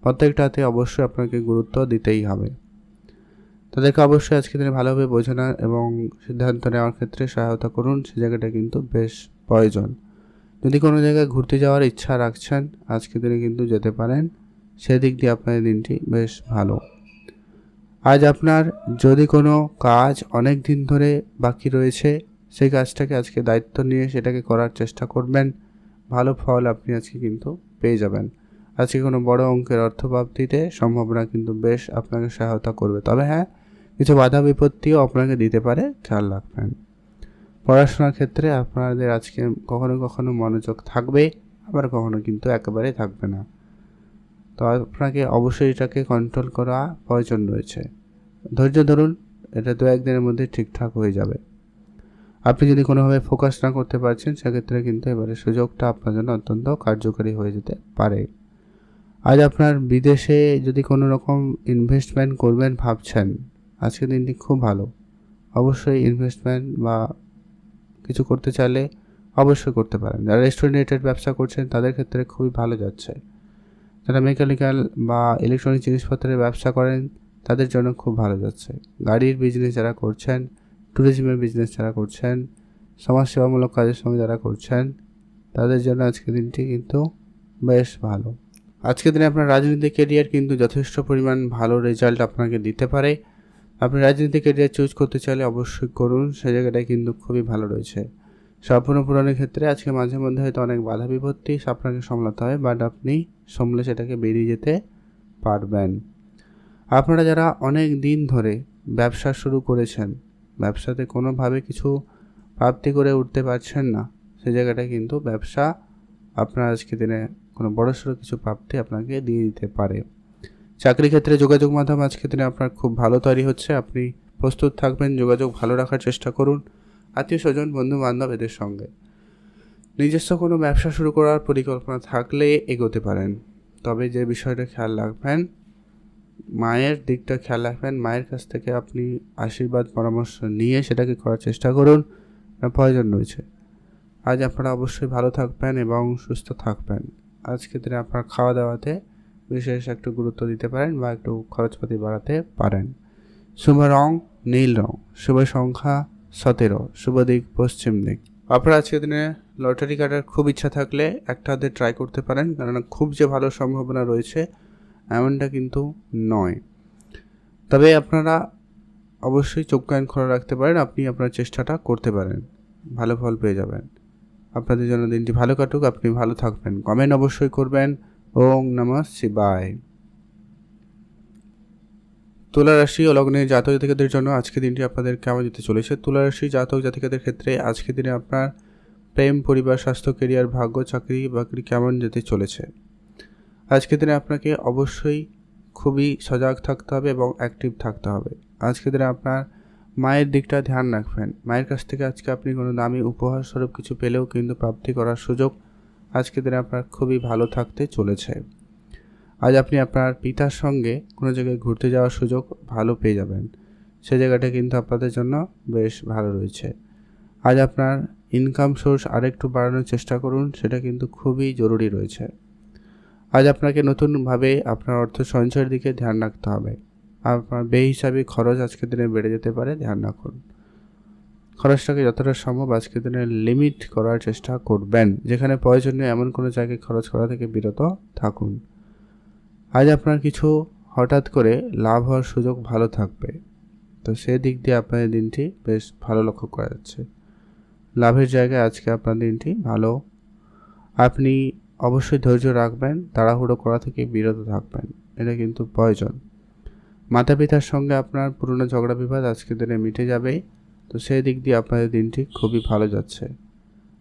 প্রত্যেকটাতে অবশ্যই আপনাকে গুরুত্ব দিতেই হবে। তাদেরকে অবশ্যই আজকের দিনে ভালোভাবে বোঝানো এবং সিদ্ধান্ত নেওয়ার ক্ষেত্রে সহায়তা করুন। সে জায়গাটা কিন্তু বেশ প্রয়োজন। যদি কোনো জায়গায় ঘুরতে যাওয়ার ইচ্ছা রাখছেন, আজকের দিনে কিন্তু যেতে পারেন। সেদিক দিয়ে আপনার দিনটি বেশ ভালো। আজ আপনার যদি কোনো কাজ অনেক দিন ধরে বাকি রয়েছে, সেই কাজটাকে আজকে দায়িত্ব নিয়ে সেটাকে করার চেষ্টা করবেন। ভালো ফল আপনি আজকে কিন্তু পেয়ে যাবেন। আজকে কোনো বড় অঙ্কের অর্থপ্রাপ্তিতে সম্ভাবনা কিন্তু বেশ আপনাকে সহায়তা করবে। তবে হ্যাঁ, কিছু বাধা বিপত্তিও আপনাকে দিতে পারে, খেয়াল রাখবেন। পড়াশোনার ক্ষেত্রে আপনাদের আজকে কখনো কখনো মনোযোগ থাকবে, আবার কখনো কিন্তু একেবারে থাকবে না। তো আপনাকে অবশ্যই এটাকে কন্ট্রোল করা প্রয়োজন রয়েছে। ধৈর্য ধরুন, এটা 2-1 দিনের মধ্যে ঠিকঠাক হয়ে যাবে। আপনি যদি কোনোভাবে ফোকাস না করতে পারছেন, সেক্ষেত্রে কিন্তু এবারে সুযোগটা আপনার জন্য অত্যন্ত কার্যকরী হয়ে যেতে পারে। আজ আপনার বিদেশে যদি কোনো রকম ইনভেস্টমেন্ট করবেন ভাবছেন, আজকের দিনটি খুব ভালো। অবশ্যই ইনভেস্টমেন্ট বা কিছু করতে চাইলে অবশ্যই করতে পারেন। যারা রেস্টুরেন্ট রিলেটেড ব্যবসা করছেন তাদের ক্ষেত্রে খুবই ভালো যাচ্ছে। যারা মেকানিক্যাল বা ইলেকট্রনিক জিনিসপত্রের ব্যবসা করেন তাদের জন্য খুব ভালো যাচ্ছে। গাড়ির বিজনেস যারা করছেন, ট্যুরিজমের বিজনেস যারা করছেন, সমাজসেবামূলক কাজের সঙ্গে যারা করছেন, তাদের জন্য আজকের দিনটি কিন্তু বেশ ভালো। আজকের দিনে আপনার রাজনৈতিক ক্যারিয়ার কিন্তু যথেষ্ট পরিমাণ ভালো রেজাল্ট আপনাকে দিতে পারে। আপনি রাজনৈতিক ক্যারিয়ার চুজ করতে চাইলে অবশ্যই করুন, সেই জায়গাটায় কিন্তু খুবই ভালো রয়েছে। স্বপ্ন পূরণের ক্ষেত্রে আজকে মাঝে মধ্যে হয়তো অনেক বাধা বিপত্তি আপনাকে সামলাতে হয়, বাট আপনি সামলে সেটাকে বেরিয়ে যেতে পারবেন। আপনারা যারা অনেক দিন ধরে ব্যবসা শুরু করেছেন, ব্যবসাতে কোনোভাবে কিছু প্রাপ্তি করে উঠতে পারছেন না, সেই জায়গাটায় কিন্তু ব্যবসা আপনার আজকে দিনে কোনো বড়সড় কিছু প্রাপ্তি আপনাকে দিয়ে দিতে পারে। চাকরি ক্ষেত্রে যোগাযোগ মাধ্যম আজকের দিনে আপনার খুব ভালো তৈরি হচ্ছে। আপনি প্রস্তুত থাকবেন, যোগাযোগ ভালো রাখার চেষ্টা করুন আত্মীয় স্বজন, বন্ধু বান্ধব এদের সঙ্গে। নিজস্ব কোনো ব্যবসা শুরু করার পরিকল্পনা থাকলে এগোতে পারেন। তবে যে বিষয়টা খেয়াল রাখবেন, মায়ের দিকটা খেয়াল রাখবেন। মায়ের কাছ থেকে আপনি আশীর্বাদ পরামর্শ নিয়ে সেটাকে করার চেষ্টা করুন, প্রয়োজন রয়েছে। আজ আপনারা অবশ্যই ভালো থাকবেন এবং সুস্থ থাকবেন। আজকের দিনে আপনার খাওয়া দাওয়াতে বিশেষ একটু গুরুত্ব দিতে পারেন বা একটু খরচপাতি বাড়াতে পারেন। শুভ রং নীল রং, শুভ সংখ্যা 17, শুভ দিক পশ্চিম দিক। আপনারা আজকের দিনে লটারি কাটার খুব ইচ্ছা থাকলে একটা হাতে ট্রাই করতে পারেন, কেননা খুব যে ভালো সম্ভাবনা রয়েছে এমনটা কিন্তু নয়। তবে আপনারা অবশ্যই চোখ কান খোলা রাখতে পারেন, আপনি আপনার চেষ্টাটা করতে পারেন, ভালো ফল পেয়ে যাবেন। আপনাদের জন্য দিনটি ভালো কাটুক, আপনি ভালো থাকবেন। কমেন্ট অবশ্যই করবেন। ওং নমঃ শিবায়। তুলা রাশি ও লগ্নের জাতক জাতিকাদের জন্য আজকের দিনটি আপনাদের কেমন যেতে চলেছে। তুলা রাশি জাতক জাতিকাদের ক্ষেত্রে আজকের দিনে আপনার প্রেম, পরিবার, স্বাস্থ্য, ক্যারিয়ার, ভাগ্য, চাকরি বাকরি কেমন যেতে চলেছে। আজকের দিনে আপনাকে অবশ্যই খুবই সজাগ থাকতে হবে এবং অ্যাক্টিভ থাকতে হবে। আজকের দিনে আপনার মায়ের দিকটা ধ্যান রাখবেন। মায়ের কাছ থেকে আজকে আপনি কোনো দামি উপহার স্বরূপ কিছু পেলেও কিন্তু প্রাপ্তি করার সুযোগ আজকের দিনে আপনার খুবই ভালো থাকতে চলেছে। আজ আপনি আপনার পিতার সঙ্গে কোনো জায়গায় ঘুরতে যাওয়ার সুযোগ ভালো পেয়ে যাবেন, সে জায়গাটা কিন্তু আপনাদের জন্য বেশ ভালো রয়েছে। আজ আপনার ইনকাম সোর্স আরেকটু বাড়ানোর চেষ্টা করুন, সেটা কিন্তু খুবই জরুরি রয়েছে। আজ আপনাকে নতুনভাবে আপনার অর্থ সঞ্চয়ের দিকে ধ্যান রাখতে হবে। আপনার বেহিসাবি খরচ আজকের দিনে বেড়ে যেতে পারে, ধ্যান রাখুন। খরচটাকে যতটা সম্ভব আজকের দিনে লিমিট করার চেষ্টা করবেন। যেখানে প্রয়োজনীয় এমন কোনো জায়গায় খরচ করা থেকে বিরত থাকুন। আজ আপনার কিছু হঠাৎ করে লাভ হওয়ার সুযোগ ভালো থাকবে, তো সেদিক দিয়ে আপনার দিনটি বেশ ভালো লক্ষ্য করা যাচ্ছে। লাভের জায়গায় আজকে আপনার দিনটি ভালো। আপনি অবশ্যই ধৈর্য রাখবেন, তাড়াহুড়ো করা থেকে বিরত থাকবেন, এটা কিন্তু প্রয়োজন। মাতা পিতার সঙ্গে আপনার পুরনো ঝগড়া বিবাদ আজকের দিনে মিটে যাবে, তো সেই দিক দিয়ে আপনাদের দিনটি খুবই ভালো যাচ্ছে।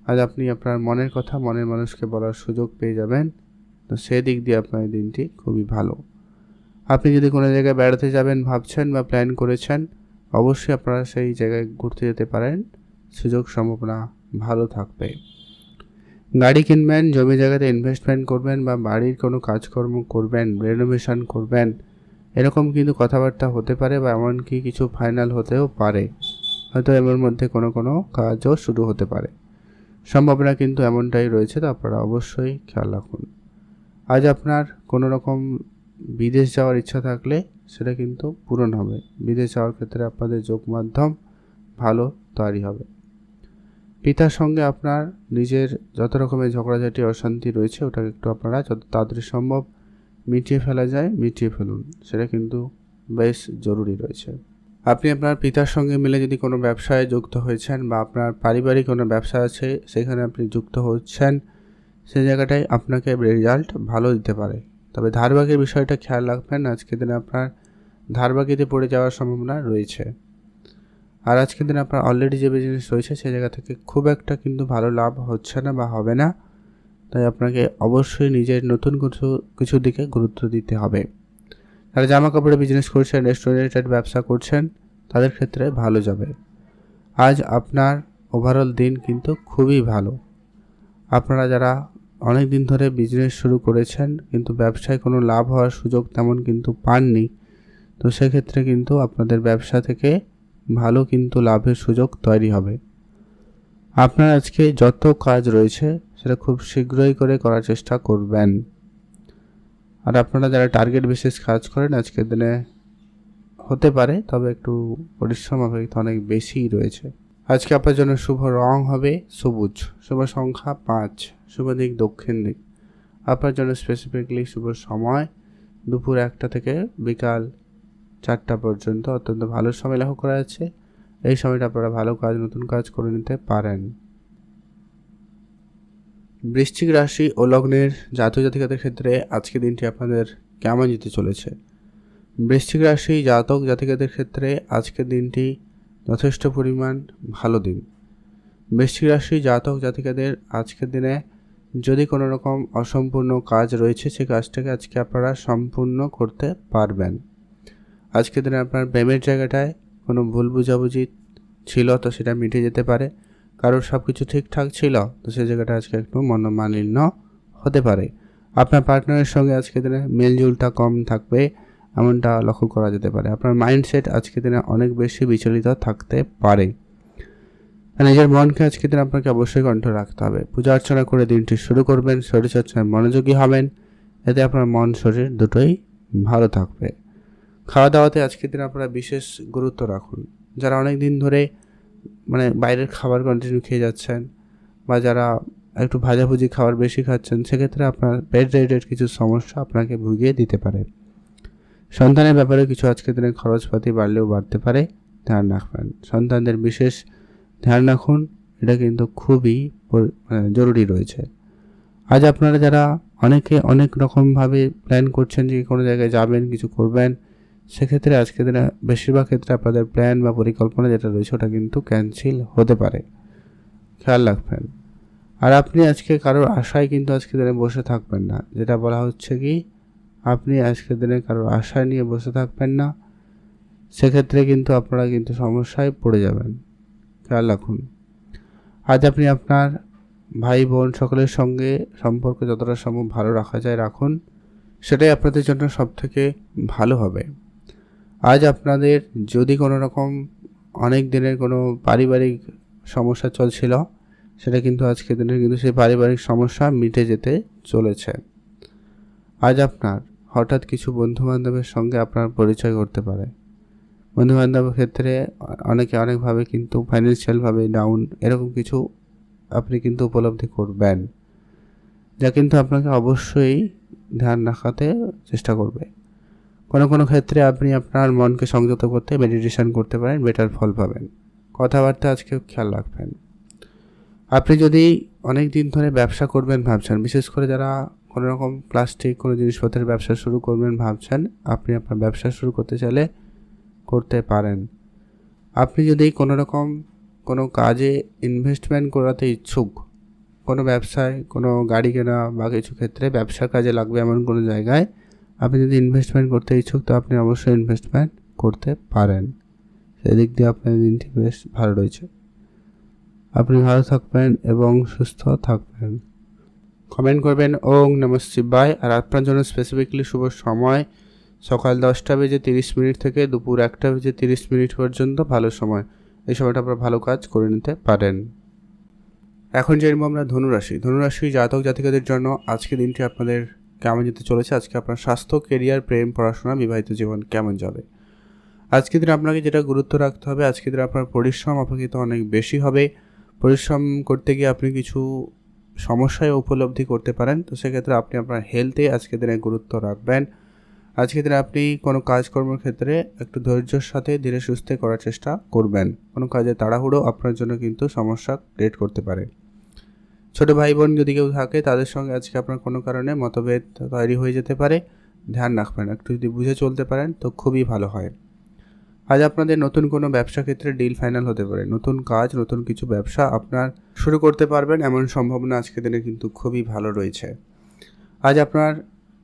আজ আপনি আপনার মনের কথা মনের মানুষকে বলার সুযোগ পেয়ে যাবেন, তো সেই দিক দিয়ে আপনার দিনটি খুবই ভালো। আপনি যদি কোনো জায়গায় বেড়াতে যাবেন ভাবছেন বা প্ল্যান করেছেন, অবশ্যই আপনারা সেই জায়গায় ঘুরতে যেতে পারেন, সুযোগ সম্ভাবনা ভালো থাকবে। গাড়ি কিনবেন, জমি জায়গাতে ইনভেস্টমেন্ট করবেন বা বাড়ির কোনো কাজকর্ম করবেন, রেনোভেশন করবেন, এরকম কিন্তু কথাবার্তা হতে পারে বা এমনকি কিছু ফাইনাল হতেও পারে। হয়তো এর মধ্যে কোনো কাজও শুরু হতে পারে, সম্ভাবনা কিন্তু এমনটাই রয়েছে। তো আপনারা অবশ্যই খেয়াল রাখুন। আজ আপনার কোনো রকম বিদেশ যাওয়ার ইচ্ছা থাকলে সেটা কিন্তু পূরণ হবে। বিদেশ যাওয়ার ক্ষেত্রে আপনাদের যোগ মাধ্যম ভালো তৈরি হবে। পিতার সঙ্গে আপনার নিজের যত রকমের ঝগড়াঝাটি অশান্তি রয়েছে ওটাকে একটু আপনারা যত তাড়াতাড়ি সম্ভব মিটিয়ে ফেলা যায় মিটিয়ে ফেলুন, সেটা কিন্তু বেশ জরুরি রয়েছে। আপনি আপনার পিতার সঙ্গে মিলে যদি কোনো ব্যবসায় যুক্ত হয়েছেন বা আপনার পারিবারিক কোনো ব্যবসা আছে সেখানে আপনি যুক্ত হচ্ছেন, সেই জায়গাটায় আপনাকে রেজাল্ট ভালো দিতে পারে। তবে ধারবাকির বিষয়টা খেয়াল রাখবেন, আজকের দিনে আপনার ধারবাকিতে পড়ে যাওয়ার সম্ভাবনা রয়েছে। আর আজকের দিনে আপনার অলরেডি যে বিজনেস রয়েছে সেই জায়গা থেকে খুব একটা কিন্তু ভালো লাভ হচ্ছে না বা হবে না। তাই আপনাকে অবশ্যই নিজের নতুন কিছু দিকে গুরুত্ব দিতে হবে। যারা জামা কাপড়ের বিজনেস করছেন, রেস্টুরেন্টের ব্যবসা করছেন, তাদের ক্ষেত্রে ভালো যাবে। আজ আপনার ওভারঅল দিন কিন্তু খুবই ভালো। আপনারা যারা অনেক দিন ধরে বিজনেস শুরু করেছেন কিন্তু ব্যবসায় কোনো লাভ হওয়ার সুযোগ তেমন কিন্তু পাননি, তো সেক্ষেত্রে কিন্তু আপনাদের ব্যবসা থেকে ভালো কিন্তু লাভের সুযোগ তৈরি হবে। আপনার আজকে যত কাজ রয়েছে সেটা খুব শীঘ্রই করার চেষ্টা করবেন। আর আপনারা যারা টার্গেট বেসিস কাজ করেন আজকের দিনে হতে পারে, তবে একটু পরিশ্রম অপেক্ষা অনেক বেশি রয়েছে। আজকে আপনার জন্য শুভ রং হবে সবুজ, শুভ সংখ্যা 5, শুভ দিক দক্ষিণ দিক। আপনার জন্য স্পেসিফিকলি শুভ সময় দুপুর 1টা থেকে বিকাল 4টা পর্যন্ত অত্যন্ত ভালো সময় লক্ষ্য করা যাচ্ছে। এই সময়টা আপনারা ভালো কাজ, নতুন কাজ করে নিতে পারেন। বৃশ্চিক রাশি ও লগ্নের জাতক জাতিকাদের ক্ষেত্রে আজকের দিনটি আপনাদের কেমন যেতে চলেছে? বৃশ্চিক রাশি জাতক জাতিকাদের ক্ষেত্রে আজকের দিনটি যথেষ্ট পরিমাণ ভালো দিন। বৃশ্চিক রাশি জাতক জাতিকাদের আজকের দিনে যদি কোনো রকম অসম্পূর্ণ কাজ রয়েছে সেই কাজটাকে আজকে আপনারা সম্পূর্ণ করতে পারবেন। আজকের দিনে আপনার প্রেমের জায়গাটায় কোনো ভুল বুঝাবুঝি ছিল তো সেটা মিটে যেতে পারে। কারোর সব কিছু ঠিকঠাক ছিল তো সেই জায়গাটা আজকে একটু মনোমালিন্য হতে পারে। আপনার পার্টনারের সঙ্গে আজকের দিনে মেলজুলটা কম থাকবে এমনটা লক্ষ্য করা যেতে পারে। আপনার মাইন্ডসেট আজকের দিনে অনেক বেশি বিচলিত থাকতে পারে। নিজের মনকে আজকের দিনে আপনাকে অবশ্যই কন্ট্রোল রাখতে হবে। পূজা অর্চনা করে দিনটি শুরু করবেন, শরীরচর্চায় মনোযোগী হবেন, এতে আপনার মন শরীর দুটোই ভালো থাকবে। খাওয়া দাওয়াতে আজকের দিনে আপনারা বিশেষ গুরুত্ব রাখুন। যারা অনেক দিন ধরে বাইরের খাবার কন্টিনিউ খেয়ে যাচ্ছেন বা যারা একটু ভাজাভুজি খাবার বেশি খাচ্ছেন, সেক্ষেত্রে আপনার পেট রিলেটেড কিছু সমস্যা আপনাকে ভুগিয়ে দিতে পারে। সন্তানের ব্যাপারে কিছু আজকের দিনে খরচপাতি বাড়লেও বাড়তে পারে, ধ্যান রাখবেন। সন্তানদের বিশেষ ধ্যান রাখুন, এটা কিন্তু খুবই জরুরি রয়েছে। আজ আপনারা যারা অনেকে অনেক রকমভাবে প্ল্যান করছেন যে কোনো জায়গায় যাবেন, কিছু করবেন, সেক্ষেত্রে আজকের দিনে বেশিরভাগ ক্ষেত্রে আপনাদের প্ল্যান বা পরিকল্পনা যেটা রয়েছে ওটা কিন্তু ক্যান্সেল হতে পারে, খেয়াল রাখবেন। আর আপনি আজকে কারোর আশায় কিন্তু আজকের দিনে বসে থাকবেন না, যেটা বলা হচ্ছে কি আপনি আজকের দিনে কারোর আশায় নিয়ে বসে থাকবেন না, সেক্ষেত্রে কিন্তু আপনারা কিন্তু সমস্যায় পড়ে যাবেন, খেয়াল রাখুন। আজ আপনি আপনার ভাই বোন সকলের সঙ্গে সম্পর্ক যতটা সম্ভব ভালো রাখা যায় রাখুন, সেটাই আপনাদের জন্য সবথেকে ভালো হবে। আজ আপনাদের যদি কোনো রকম অনেক দিনের কোনো পারিবারিক সমস্যা চলছিল, সেটা কিন্তু আজকের দিনে কিন্তু সেই পারিবারিক সমস্যা মিটে যেতে চলেছে। আজ আপনার হঠাৎ কিছু বন্ধুবান্ধবের সঙ্গে আপনার পরিচয় করতে পারে। বন্ধুবান্ধবের ক্ষেত্রে অনেকে অনেকভাবে কিন্তু ফাইন্যান্সিয়ালভাবে ডাউন, এরকম কিছু আপনি কিন্তু উপলব্ধি করবেন, যা কিন্তু আপনাকে অবশ্যই ধ্যান রাখাতে চেষ্টা করবে। কোনো ক্ষেত্রে আপনি আপনার মনকে সংযত করতে মেডিটেশন করতে পারেন, বেটার ফল পাবেন। কথাবার্তা আজকে খেয়াল রাখবেন। আপনি যদি অনেক দিন ধরে ব্যবসা করবেন ভাবছেন, বিশেষ করে যারা কোনো রকম প্লাস্টিক কোনো জিনিসপত্রের ব্যবসা শুরু করবেন ভাবছেন, আপনি আপনার ব্যবসা শুরু করতে চাইলে করতে পারেন। আপনি যদি কোনো রকম কোনো কাজে ইনভেস্টমেন্ট করাতে ইচ্ছুক, কোনো ব্যবসায়, কোনো গাড়ি কেনা বা কিছু ক্ষেত্রে ব্যবসার কাজে লাগবে এমন কোনো জায়গায় আপনি যদি ইনভেস্টমেন্ট করতে ইচ্ছুক, তো আপনি অবশ্যই ইনভেস্টমেন্ট করতে পারেন। সেদিক দিয়ে আপনার দিনটি বেশ ভালো রয়েছে। আপনি ভালো থাকবেন এবং সুস্থ থাকবেন। কমেন্ট করবেন ওং নমঃ শিবায়। আর আপনার জন্য স্পেসিফিকলি শুভ সময় সকাল 10:30 থেকে দুপুর 1:30 পর্যন্ত ভালো সময়। এই সময়টা আপনারা ভালো কাজ করে নিতে পারেন। এখন জানবো আমরা ধনুরাশি জাতক জাতিকাদের জন্য আজকে দিনটি আপনাদের কেমন যেতে চলেছে। আজকে আপনার স্বাস্থ্য, কেরিয়ার, প্রেম, পড়াশোনা, বিবাহিত জীবন কেমন যাবে। আজকের দিনে আপনাকে যেটা গুরুত্ব রাখতে হবে, আজকের দিনে আপনার পরিশ্রম অপেক্ষিত অনেক বেশি হবে। পরিশ্রম করতে গিয়ে আপনি কিছু সমস্যায় উপলব্ধি করতে পারেন, তো সেক্ষেত্রে আপনি আপনার হেলথে আজকের দিনে গুরুত্ব রাখবেন। আজকের দিনে আপনি কোনো কাজকর্মের ক্ষেত্রে একটু ধৈর্যের সাথে ধীরে সুস্থে করার চেষ্টা করবেন। কোনো কাজে তাড়াহুড়ো আপনার জন্য কিন্তু সমস্যা ক্রিয়েট করতে পারে। ছোটো ভাই বোন যদি কেউ থাকে তাদের সঙ্গে আজকে আপনার কোনো কারণে মতভেদ তৈরি হয়ে যেতে পারে, ধ্যান রাখবেন। একটু যদি বুঝে চলতে পারেন তো খুবই ভালো হয়। আজ আপনাদের নতুন কোনো ব্যবসা ক্ষেত্রে ডিল ফাইনাল হতে পারে, নতুন কাজ, নতুন কিছু ব্যবসা আপনার শুরু করতে পারবেন, এমন সম্ভাবনা আজকের দিনে কিন্তু খুবই ভালো রয়েছে। আজ আপনার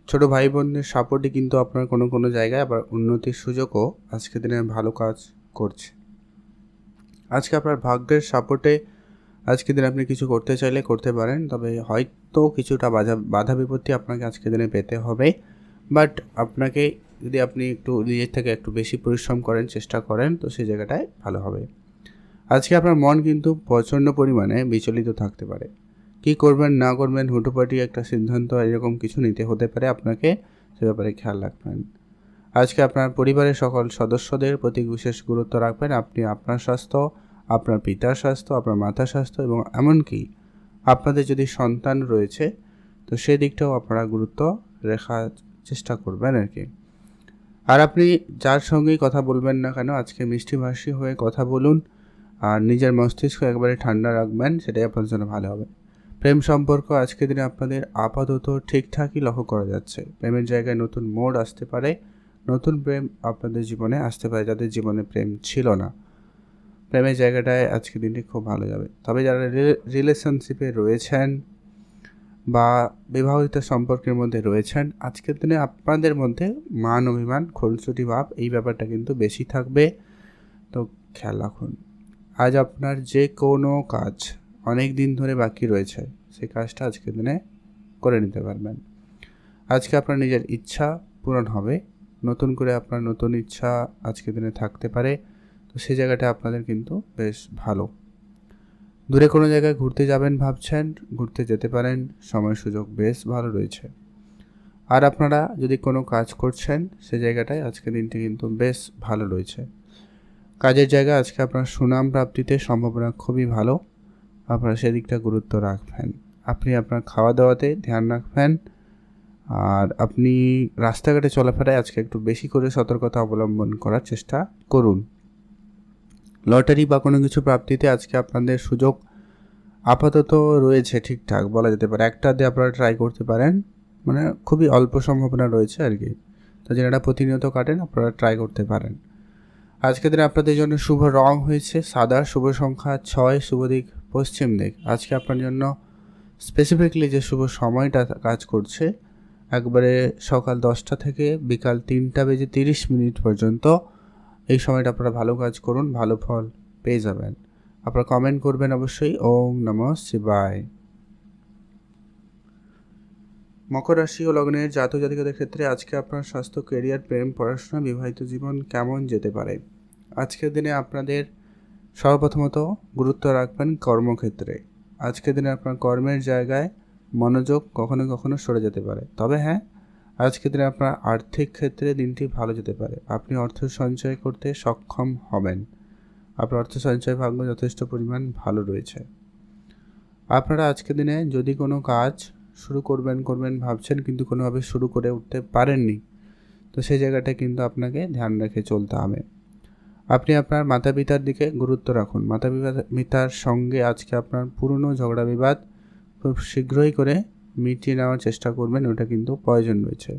ছোটো ভাই বোনদের সাপোর্টই কিন্তু আপনার কোনো কোনো জায়গায় আবার উন্নতির সুযোগও আজকের দিনে ভালো কাজ করছে। আজকে আপনার ভাগ্যের সাপোর্টে আজকের দিনে আপনি কিছু করতে চাইলে করতে পারেন, তবে হয়তো কিছুটা বাধা বিপত্তি আপনাকে আজকের দিনে পেতে হবে। বাট আপনাকে যদি আপনি একটু নিজের থেকে একটু বেশি পরিশ্রম করেন, চেষ্টা করেন, তো সেই জায়গাটায় ভালো হবে। আজকে আপনার মন কিন্তু প্রচণ্ড পরিমাণে বিচলিত থাকতে পারে। কী করবেন না করবেন হুটোপাটি একটা সিদ্ধান্ত এরকম কিছু নিতে হতে পারে, আপনাকে সে ব্যাপারে খেয়াল রাখবেন। আজকে আপনার পরিবারের সকল সদস্যদের প্রতি বিশেষ গুরুত্ব রাখবেন। আপনি আপনার স্বাস্থ্য, আপনার পিতার স্বাস্থ্য, আপনার মাতার স্বাস্থ্য এবং এমনকি আপনাদের যদি সন্তান রয়েছে তো সেই দিকটাও আপনারা গুরুত্ব রাখার চেষ্টা করবেন আর কি। আর আপনি যার সঙ্গেই কথা বলবেন না কেন আজকে মিষ্টিভাষী হয়ে কথা বলুন আর নিজের মস্তিষ্ক একবারে ঠান্ডা রাখবেন, সেটাই আপনার জন্য ভালো হবে। প্রেম সম্পর্ক আজকের দিনে আপনাদের আপাতত ঠিকঠাকই লক্ষ্য করা যাচ্ছে। প্রেমের জায়গায় নতুন মোড় আসতে পারে, নতুন প্রেম আপনাদের জীবনে আসতে পারে, যাদের জীবনে প্রেম ছিল না। প্রেমের জায়গাটায় আজকের দিনটি খুব ভালো যাবে। তবে যারা রিলেশনশিপে রয়েছেন বা বিবাহিত সম্পর্কের মধ্যে রয়েছেন, আজকের দিনে আপনাদের মধ্যে মান অভিমান, খুনসুটি ভাব এই ব্যাপারটা কিন্তু বেশি থাকবে, তো খেয়াল রাখুন। আজ আপনার যে কোনো কাজ অনেক দিন ধরে বাকি রয়েছে, সেই কাজটা আজকের দিনে করে নিতে পারবেন। আজকে আপনার নিজের ইচ্ছা পূরণ হবে, নতুন করে আপনার নতুন ইচ্ছা আজকের দিনে থাকতে পারে, তো সেই জায়গাটা আপনাদের কিন্তু বেশ ভালো। দূরে কোনো জায়গায় ঘুরতে যাবেন ভাবছেন, ঘুরতে যেতে পারেন, সময় সুযোগ বেশ ভালো রয়েছে। আর আপনারা যদি কোনো কাজ করছেন সে জায়গাটায় আজকের দিনটি কিন্তু বেশ ভালো রয়েছে। কাজের জায়গা আজকে আপনার সুনাম প্রাপ্তিতে সম্ভাবনা খুবই ভালো, আপনারা সেদিকটা গুরুত্ব রাখবেন। আপনি আপনার খাওয়া দাওয়াতে ধ্যান রাখবেন। আর আপনি রাস্তাঘাটে চলাফেরায় আজকে একটু বেশি করে সতর্কতা অবলম্বন করার চেষ্টা করুন। লটারি বা কোনো কিছু প্রাপ্তিতে আজকে আপনাদের সুযোগ আপাতত রয়েছে, ঠিকঠাক বলা যেতে পারে। একটা দিয়ে আপনারা ট্রাই করতে পারেন, মানে খুবই অল্প সম্ভাবনা রয়েছে আর কি। তো যেটা প্রতিনিয়ত কাটেন আপনারা ট্রাই করতে পারেন। আজকের দিনে আপনাদের জন্য শুভ রং হয়েছে সাদা, শুভ সংখ্যা 6, শুভ দিক পশ্চিম দিক। আজকে আপনার জন্য স্পেসিফিকলি যে শুভ সময়টা কাজ করছে একবারে সকাল 10টা থেকে বিকাল 3:30 পর্যন্ত, এই সময়টা আপনারা ভালো কাজ করুন, ভালো ফল পেয়ে যাবেন। আপনারা কমেন্ট করবেন অবশ্যই ওং নমঃ শিবায়। মকর রাশি ও লগ্নের জাতক জাতিকাদের ক্ষেত্রে আজকে আপনার স্বাস্থ্য, কেরিয়ার, প্রেম, পড়াশোনা, বিবাহিত জীবন কেমন যেতে পারে। আজকের দিনে আপনাদের সর্বপ্রথমত গুরুত্ব রাখবেন কর্মক্ষেত্রে। আজকের দিনে আপনার কর্মের জায়গায় মনোযোগ কখনো কখনো সরে যেতে পারে, তবে হ্যাঁ, আজকের দিনে আপনার আর্থিক ক্ষেত্রে দিনটি ভালো যেতে পারে। আপনি অর্থ সঞ্চয় করতে সক্ষম হবেন, আপনার অর্থ সঞ্চয় ভাগ্য যথেষ্ট পরিমাণ ভালো রয়েছে। আপনারা আজকের দিনে যদি কোনো কাজ শুরু করবেন ভাবছেন কিন্তু কোনোভাবে শুরু করে উঠতে পারেননি, তো সেই জায়গাটা কিন্তু আপনাকে ধ্যান রেখে চলতে হবে। আপনি আপনার মাতা পিতার দিকে গুরুত্ব রাখুন। মাতা পিতার সঙ্গে আজকে আপনার পুরনো ঝগড়া বিবাদ খুব শীঘ্রই করে মিটিয়ে নেওয়ার চেষ্টা করবেন, ওটা কিন্তু প্রয়োজন রয়েছে।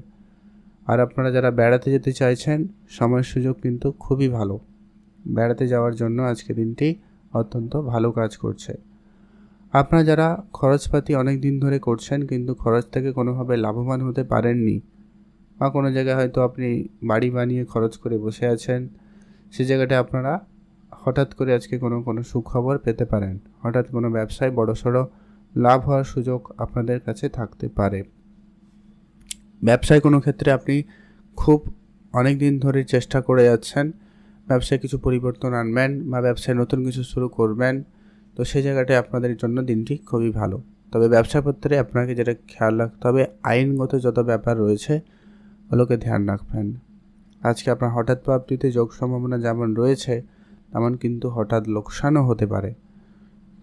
আর আপনারা যারা বেড়াতে যেতে চাইছেন, সময় সুযোগ কিন্তু খুবই ভালো, বেড়াতে যাওয়ার জন্য আজকে দিনটি অত্যন্ত ভালো কাজ করছে। আপনারা যারা খরচপাতি অনেক দিন ধরে করছেন কিন্তু খরচ থেকে কোনোভাবে লাভবান হতে পারেননি, বা কোনো জায়গায় হয়তো আপনি বাড়ি বানিয়ে খরচ করে বসে আছেন, সে জায়গাটা আপনারা হঠাৎ করে আজকে কোনো সুখবর পেতে পারেন। হঠাৎ কোনো ব্যবসায় বড়সড় লাভ হওয়ার সুযোগ আপনাদের কাছে থাকতে পারে। ব্যবসায় কোনো ক্ষেত্রে আপনি খুব অনেক দিন ধরে চেষ্টা করে যাচ্ছেন, ব্যবসায় কিছু পরিবর্তন আনবেন বা ব্যবসায় নতুন কিছু শুরু করবেন, তো সেই জায়গাটায় আপনাদের জন্য দিনটি খুবই ভালো। তবে ব্যবসাপত্রে আপনাকে যেটা খেয়াল রাখতে হবে, আইনগত যত ব্যাপার রয়েছে ওগুলোকে ধ্যান রাখবেন। আজকে আপনার হঠাৎ প্রাপ্তিতে যোগ সম্ভাবনা যেমন রয়েছে, তেমন কিন্তু হঠাৎ লোকসানও হতে পারে।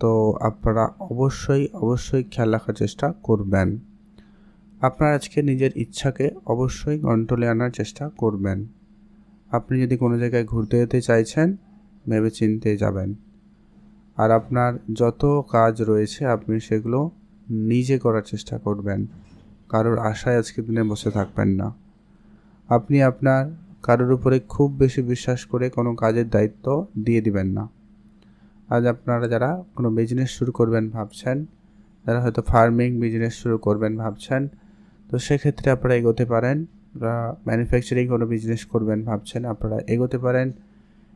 তো আপনারা অবশ্যই খেয়াল রাখার চেষ্টা করবেন। আপনার আজকে নিজের ইচ্ছাকে অবশ্যই কন্ট্রোলে আনার চেষ্টা করবেন। আপনি যদি কোনো জায়গায় ঘুরতে যেতে চাইছেন, ভেবে চিন্তে যাবেন। আর আপনার যত কাজ রয়েছে আপনি সেগুলো নিজে করার চেষ্টা করবেন, কারোর আশায় আজকের দিনে বসে থাকবেন না। আপনি আপনার কারোর উপরে খুব বেশি বিশ্বাস করে কোনো কাজের দায়িত্ব দিয়ে দিবেন না। আজ আপনারা যারা কোনো বিজনেস শুরু করবেন ভাবছেন, যারা হয়তো ফার্মিং বিজনেস শুরু করবেন ভাবছেন, তো সেক্ষেত্রে আপনারা এগোতে পারেন। বা ম্যানুফ্যাকচারিং কোনো বিজনেস করবেন ভাবছেন, আপনারা এগোতে পারেন।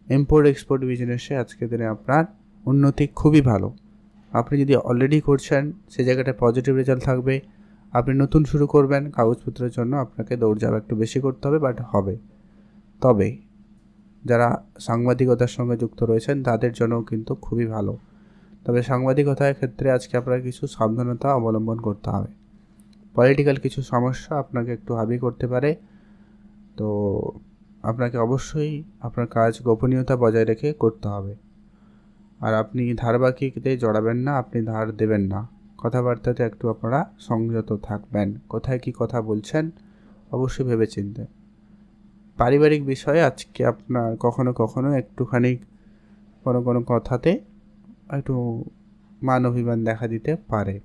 ইম্পোর্ট এক্সপোর্ট বিজনেসে আজকের দিনে আপনার উন্নতি খুবই ভালো। আপনি যদি অলরেডি করছেন, সেই জায়গাটায় পজিটিভ রেজাল্ট থাকবে। আপনি নতুন শুরু করবেন, কাগজপত্রের জন্য আপনাকে দৌড়ঝাঁপ একটু বেশি করতে হবে, বাট হবে। তবে যারা সাংবাদিকতার সঙ্গে যুক্ত রয়েছেন তাদের জন্যও কিন্তু খুবই ভালো। তবে সাংবাদিকতার ক্ষেত্রে আজকে আপনার কিছু সাবধানতা অবলম্বন করতে হবে। পলিটিক্যাল কিছু সমস্যা আপনাকে একটু হাবি করতে পারে, তো আপনাকে অবশ্যই আপনার কাজ গোপনীয়তা বজায় রেখে করতে হবে। আর আপনি ধারবাকিতে জড়াবেন না, আপনি ধার দেবেন না। কথাবার্তাতে একটু আপনারা সংযত থাকবেন। কোথায় কি কথা বলছেন অবশ্যই ভেবে চিনতে। পারিবারিক বিষয়ে আজকে আপনার কখনো একটুখানি কোনো কথাতে একটু মান অভিমান দেখা দিতে পারে,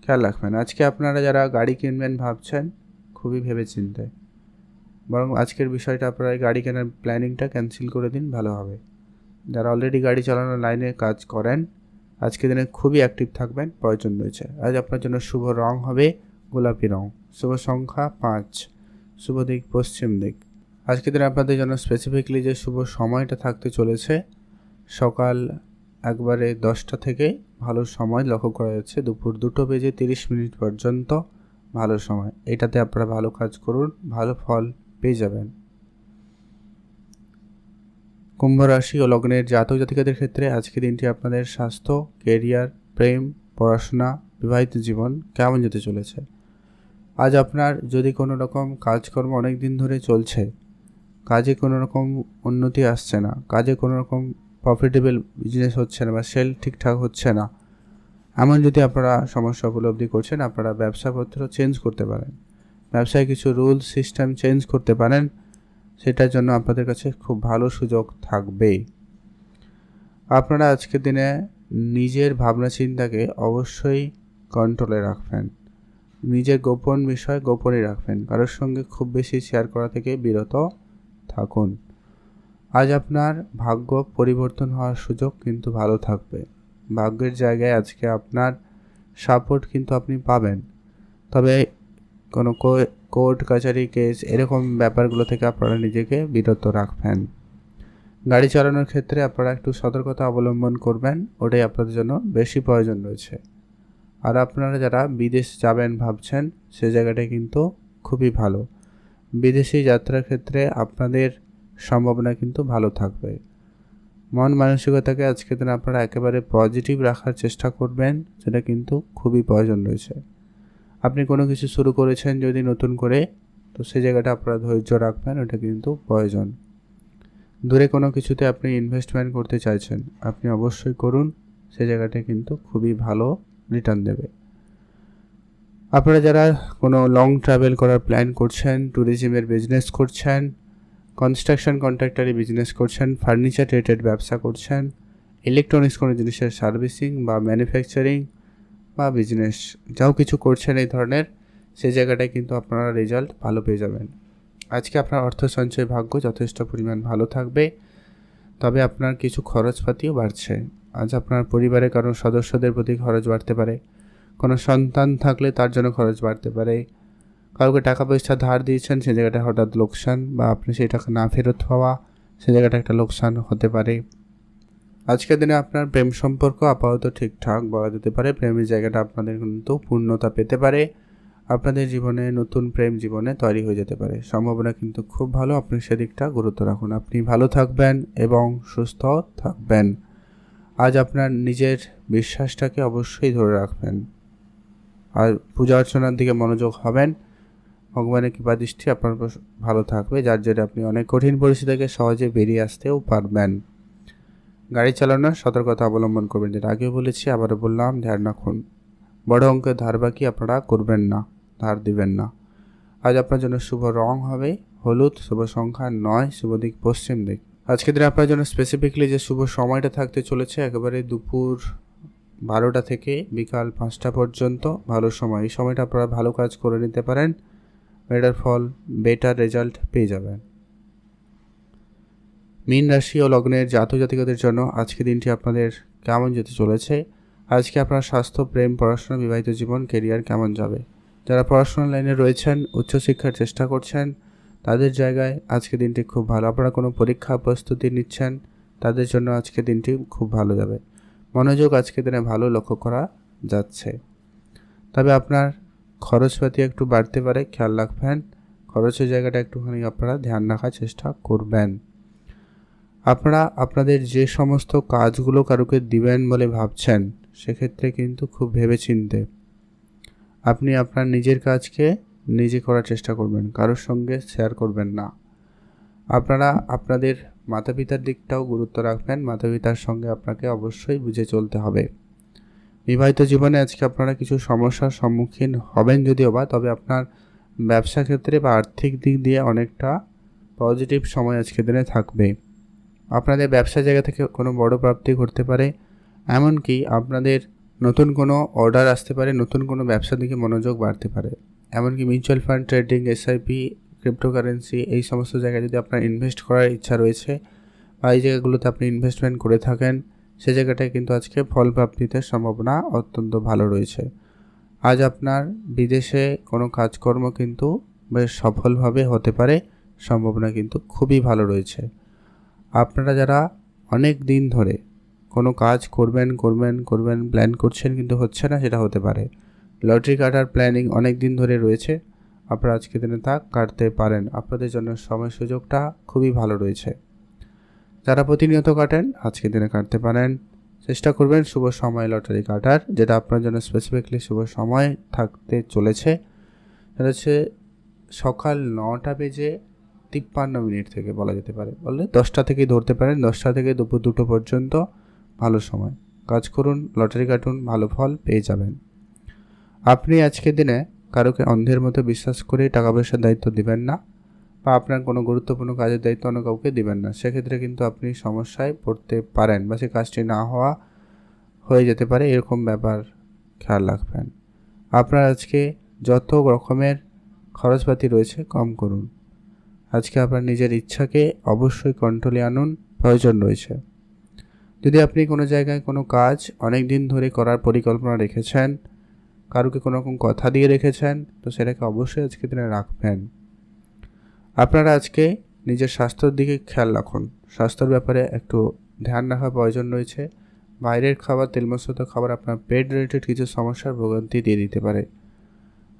খেয়াল রাখবেন। আজকে আপনারা যারা গাড়ি কিনবেন ভাবছেন, খুবই ভেবে চিনতে, বরং আজকের বিষয়টা আপনারা গাড়ি কেনার প্ল্যানিংটা ক্যান্সেল করে দিন, ভালো হবে। যারা অলরেডি গাড়ি চালানোর লাইনে কাজ করেন, আজকের দিনে খুবই অ্যাক্টিভ থাকবেন, প্রয়োজন রয়েছে। আজ আপনার জন্য শুভ রং হবে গোলাপি রং, শুভ সংখ্যা 5, শুভ দিক পশ্চিম দিক। আজকের দিনে আপনাদের জন্য স্পেসিফিকলি যে শুভ সময়টা থাকতে চলেছে, সকাল একবারে 10টা থেকে ভালো সময় লক্ষ্য করা যাচ্ছে, দুপুর 2:30 পর্যন্ত ভালো সময়। এটাতে আপনারা ভালো কাজ করুন, ভালো ফল পেয়ে যাবেন। কুম্ভ রাশি ও লগ্নের জাতক জাতিকাদের ক্ষেত্রে আজকে দিনটি আপনাদের স্বাস্থ্য, কেরিয়ার, প্রেম, পড়াশোনা, বিবাহিত জীবন কেমন যেতে চলেছে। আজ আপনার যদি কোনো রকম কাজকর্ম অনেক দিন ধরে চলছে, কাজে কোনো রকম উন্নতি আসছে না, কাজে কোনো রকম প্রফিটেবল বিজনেস হচ্ছে না বা সেল ঠিকঠাক হচ্ছে না, এমন যদি আপনারা সমস্যা উপলব্ধি করছেন, আপনারা ব্যবসাপত্র চেঞ্জ করতে পারেন। ব্যবসায় কিছু রুল সিস্টেম চেঞ্জ করতে পারেন, সেটার জন্য আপনাদের কাছে খুব ভালো সুযোগ থাকবে। আপনারা আজকের দিনে নিজের ভাবনা চিন্তাকে অবশ্যই কন্ট্রোলে রাখবেন। নিজের গোপন বিষয় গোপনই রাখবেন, কারোর সঙ্গে খুব বেশি শেয়ার করা থেকে বিরত থাকুন। আজ আপনার ভাগ্য পরিবর্তন হওয়ার সুযোগ কিন্তু ভালো থাকবে। ভাগ্যের জায়গায় আজকে আপনার সাপোর্ট কিন্তু আপনি পাবেন। তবে কোনো কোর্ট কাছারি কেস এরকম ব্যাপারগুলো থেকে আপনারা নিজেকে বিরত রাখবেন। গাড়ি চালানোর ক্ষেত্রে আপনারা একটু সতর্কতা অবলম্বন করবেন, ওটাই আপনাদের জন্য বেশি প্রয়োজন রয়েছে। আর আপনারা যারা বিদেশ যাবেন ভাবছেন, সে জায়গাটা কিন্তু খুবই ভালো। বিদেশি যাত্রার ক্ষেত্রে আপনাদের সম্ভাবনা কিন্তু ভালো থাকবে। মন মানসিকতাকে আজকের দিন আপনারা একেবারে পজিটিভ রাখার চেষ্টা করবেন, সেটা কিন্তু খুবই প্রয়োজন রয়েছে। আপনি কোনো কিছু শুরু করেছেন যদি নতুন করে, তো সেই জায়গাটা আপনারা ধৈর্য রাখবেন, ওটা কিন্তু প্রয়োজন। দূরে কোনো কিছুতে আপনি ইনভেস্টমেন্ট করতে চাইছেন, আপনি অবশ্যই করুন, সেই জায়গাটা কিন্তু খুবই ভালো রিটার্ন দেবে। আপনারা যারা কোনো লং ট্রাভেল করার প্ল্যান করছেন, ট্যুরিজমের বিজনেস করছেন, কনস্ট্রাকশন কন্ট্রাক্টরি বিজনেস করছেন, ফার্নিচার রিলেটেড ব্যবসা করছেন, ইলেকট্রনিক্স কোনো জিনিসের সার্ভিসিং বা ম্যানুফ্যাকচারিং বা বিজনেস যাও কিছু করছেন এই ধরনের, সেই জায়গাটায় কিন্তু আপনারা রেজাল্ট ভালো পেয়ে যাবেন। আজকে আপনার অর্থ সঞ্চয় ভাগ্য যথেষ্ট পরিমাণ ভালো থাকবে, তবে আপনার কিছু খরচপাতিও বাড়ছে। আজ আপনার পরিবারের কারণ সদস্যদের প্রতি খরচ বাড়তে পারে, কোনো সন্তান থাকলে তার জন্য খরচ বাড়তে পারে, কাউকে টাকা পয়সা ধার দিয়েছেন, সেই জায়গাটা হঠাৎ লোকসান বা আপনি সেই টাকা না ফেরত পাওয়া, সেই জায়গাটা একটা লোকসান হতে পারে। আজকের দিনে আপনার প্রেম সম্পর্ক আপাতত ঠিকঠাক বলা যেতে পারে। প্রেমের জায়গাটা আপনাদের কিন্তু পূর্ণতা পেতে পারে। আপনাদের জীবনে নতুন প্রেম জীবনে তৈরি হয়ে যেতে পারে, সম্ভাবনা কিন্তু খুব ভালো। আপনি সেদিকটা গুরুত্ব রাখুন। আপনি ভালো থাকবেন এবং সুস্থ থাকবেন। আজ আপনার নিজের বিশ্বাসটাকে অবশ্যই ধরে রাখবেন আর পূজা অর্চনার দিকে মনোযোগ হবেন। ভগবানের কৃপা দৃষ্টি আপনার উপর ভালো থাকবে, যার জন্য আপনি অনেক কঠিন পরিস্থিতি থেকে সহজে বেরিয়ে আসতেও পারবেন। গাড়ি চালানোর সতর্কতা অবলম্বন করবেন, যেটা আগেও বলেছি আবারও বললাম, ধ্যান রাখুন। বড় অঙ্কের ধার বাকি আপনারা করবেন না, ধার দিবেন না। আজ আপনার জন্য শুভ রং হবে হলুদ, শুভ সংখ্যা 9, শুভ দিক পশ্চিম দিক। আজকের দিনে আপনার জন্য স্পেসিফিকলি যে শুভ সময়টা থাকতে চলেছে একেবারে দুপুর 12টা থেকে বিকাল 5টা পর্যন্ত ভালো সময়। এই সময়টা আপনারা ভালো কাজ করে নিতে পারেন, বেটার ফল, বেটার রেজাল্ট পেয়ে যাবেন। মীন রাশি ও লগ্নের জাতক জাতিকাদের জন্য আজকের দিনটি আপনাদের কেমন যেতে চলেছে? আজকে আপনার স্বাস্থ্য, প্রেম, পড়াশোনা, বিবাহিত জীবন, কেরিয়ার কেমন যাবে? যারা পড়াশোনার লাইনে রয়েছেন, উচ্চশিক্ষার চেষ্টা করছেন, তাদের জায়গায় আজকের দিনটি খুব ভালো। আপনারা কোনো পরীক্ষা প্রস্তুতি নিচ্ছেন, তাদের জন্য আজকের দিনটি খুব ভালো যাবে। মনোযোগ আজকের দিনে ভালো লক্ষ্য করা যাচ্ছে। তবে আপনার খরচপাতি একটু বাড়তে পারে, খেয়াল রাখবেন। খরচের জায়গাটা একটুখানি আপনারা ধ্যান রাখার চেষ্টা করবেন। আপনারা আপনাদের যে সমস্ত কাজগুলো কারুকে দিবেন বলে ভাবছেন, সেক্ষেত্রে কিন্তু খুব ভেবেচিন্তে আপনি আপনার নিজের কাজকে নিজে করার চেষ্টা করবেন, কারোর সঙ্গে শেয়ার করবেন না। আপনারা আপনাদের মাতা পিতার দিকটাও গুরুত্ব রাখবেন। মাতা পিতার সঙ্গে আপনাকে অবশ্যই বুঝে চলতে হবে। বিবাহিত জীবনে আজকে আপনারা কিছু সমস্যার সম্মুখীন হবেন যদিও বা, তবে আপনার ব্যবসা ক্ষেত্রে বা আর্থিক দিক দিয়ে অনেকটা পজিটিভ সময় আজকের দিনে থাকবে। আপনাদের ব্যবসা জায়গা থেকে কোনো বড় প্রাপ্তি ঘটতে পারে, এমনকি আপনাদের নতুন কোনো অর্ডার আসতে পারে, নতুন কোনো ব্যবসার দিকে মনোযোগ বাড়তে পারে। এমনকি mutual fund, trading, SIP, cryptocurrency এই সমস্ত জায়গায় যদি আপনার ইনভেস্ট করার ইচ্ছা রয়েছে বা এই জায়গাগুলোতে আপনি ইনভেস্টমেন্ট করে থাকেন, সে জায়গাটায় কিন্তু আজকে ফল প্রাপ্তিতে সম্ভাবনা অত্যন্ত ভালো রয়েছে। আজ আপনার বিদেশে কোনো কাজকর্ম কিন্তু বেশ সফলভাবে হতে পারে, সম্ভাবনা কিন্তু খুবই ভালো রয়েছে। আপনারা যারা অনেক দিন ধরে কোনো কাজ করবেন প্ল্যান করছেন কিন্তু হচ্ছে না, সেটা হতে পারে। লটারি কাটার প্ল্যানিং অনেক দিন ধরে রয়েছে, আপনারা আজকের দিনে তা কাটতে পারেন। আপনাদের জন্য সময় সুযোগটা খুবই ভালো রয়েছে। যারা প্রতিনিয়ত কাটেন আজকের দিনে কাটতে পারেন। চেষ্টা করবেন শুভ সময় লটারি কাটার, যেটা আপনার জন্য স্পেসিফিকলি শুভ সময় থাকতে চলেছে। সেটা হচ্ছে সকাল 9টা বেজে 53 থেকে বলা যেতে পারে, বললে 10টা থেকেই ধরতে পারেন। 10টা থেকে দুপুর 2টো পর্যন্ত ভালো সময়। কাজ করুন, লটারি কাটুন, ভালো ফল পেয়ে যাবেন। আপনি আজকের দিনে কারোকে অন্ধের মতো বিশ্বাস করে টাকা পয়সার দায়িত্ব দিবেন না, বা আপনার কোনো গুরুত্বপূর্ণ কাজের দায়িত্ব অন্য কাউকে দিবেন না। সেক্ষেত্রে কিন্তু আপনি সমস্যায় পড়তে পারেন বা সে কাজটি না হয়ে যেতে পারে, এরকম ব্যাপার খেয়াল রাখবেন। আপনার আজকে যত রকমের খরচপাতি রয়েছে কম করুন। আজকে আপনার নিজের ইচ্ছাকে অবশ্যই কন্ট্রোলে আনুন, প্রয়োজন রয়েছে। যদি আপনি কোনো জায়গায় কোনো কাজ অনেক দিন ধরে করার পরিকল্পনা রেখেছেন, কারুকে কোনো রকম কথা দিয়ে রেখেছেন, তো সেটাকে অবশ্যই আজকে দিনে রাখবেন। আপনারা আজকে নিজের স্বাস্থ্যের দিকে খেয়াল রাখুন। স্বাস্থ্যের ব্যাপারে একটু ধ্যান রাখার প্রয়োজন রয়েছে। বাইরের খাবার, তেল মশলাযুক্ত খাবার আপনার পেট রিলেটেড কিছু সমস্যার ভোগান্তি দিয়ে দিতে পারে।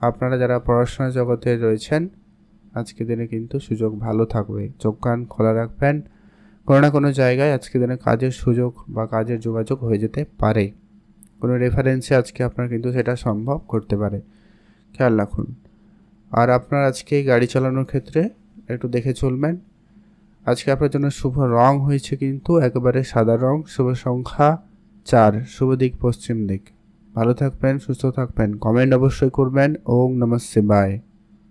আপনারা যারা পড়াশোনা জগতে রয়েছেন, আজকের দিনে কিন্তু সুযোগ ভালো থাকবে। চোখ কান খোলা রাখবেন। কোনো না কোনো জায়গায় আজকের দিনে কাজের সুযোগ বা কাজের যোগাযোগ হয়ে যেতে পারে। কোনো রেফারেন্সে আজকে আপনার কিন্তু সেটা সম্ভব করতে পারে, খেয়াল রাখুন। আর আপনার আজকে গাড়ি চালানোর ক্ষেত্রে একটু দেখে চলবেন। আজকে আপনার জন্য শুভ রং হয়েছে কিন্তু একেবারে সাদা রং, শুভ সংখ্যা 4, শুভ দিক পশ্চিম দিক। ভালো থাকবেন, সুস্থ থাকবেন। কমেন্ট অবশ্যই করবেন। ওম নমঃ শিবায়।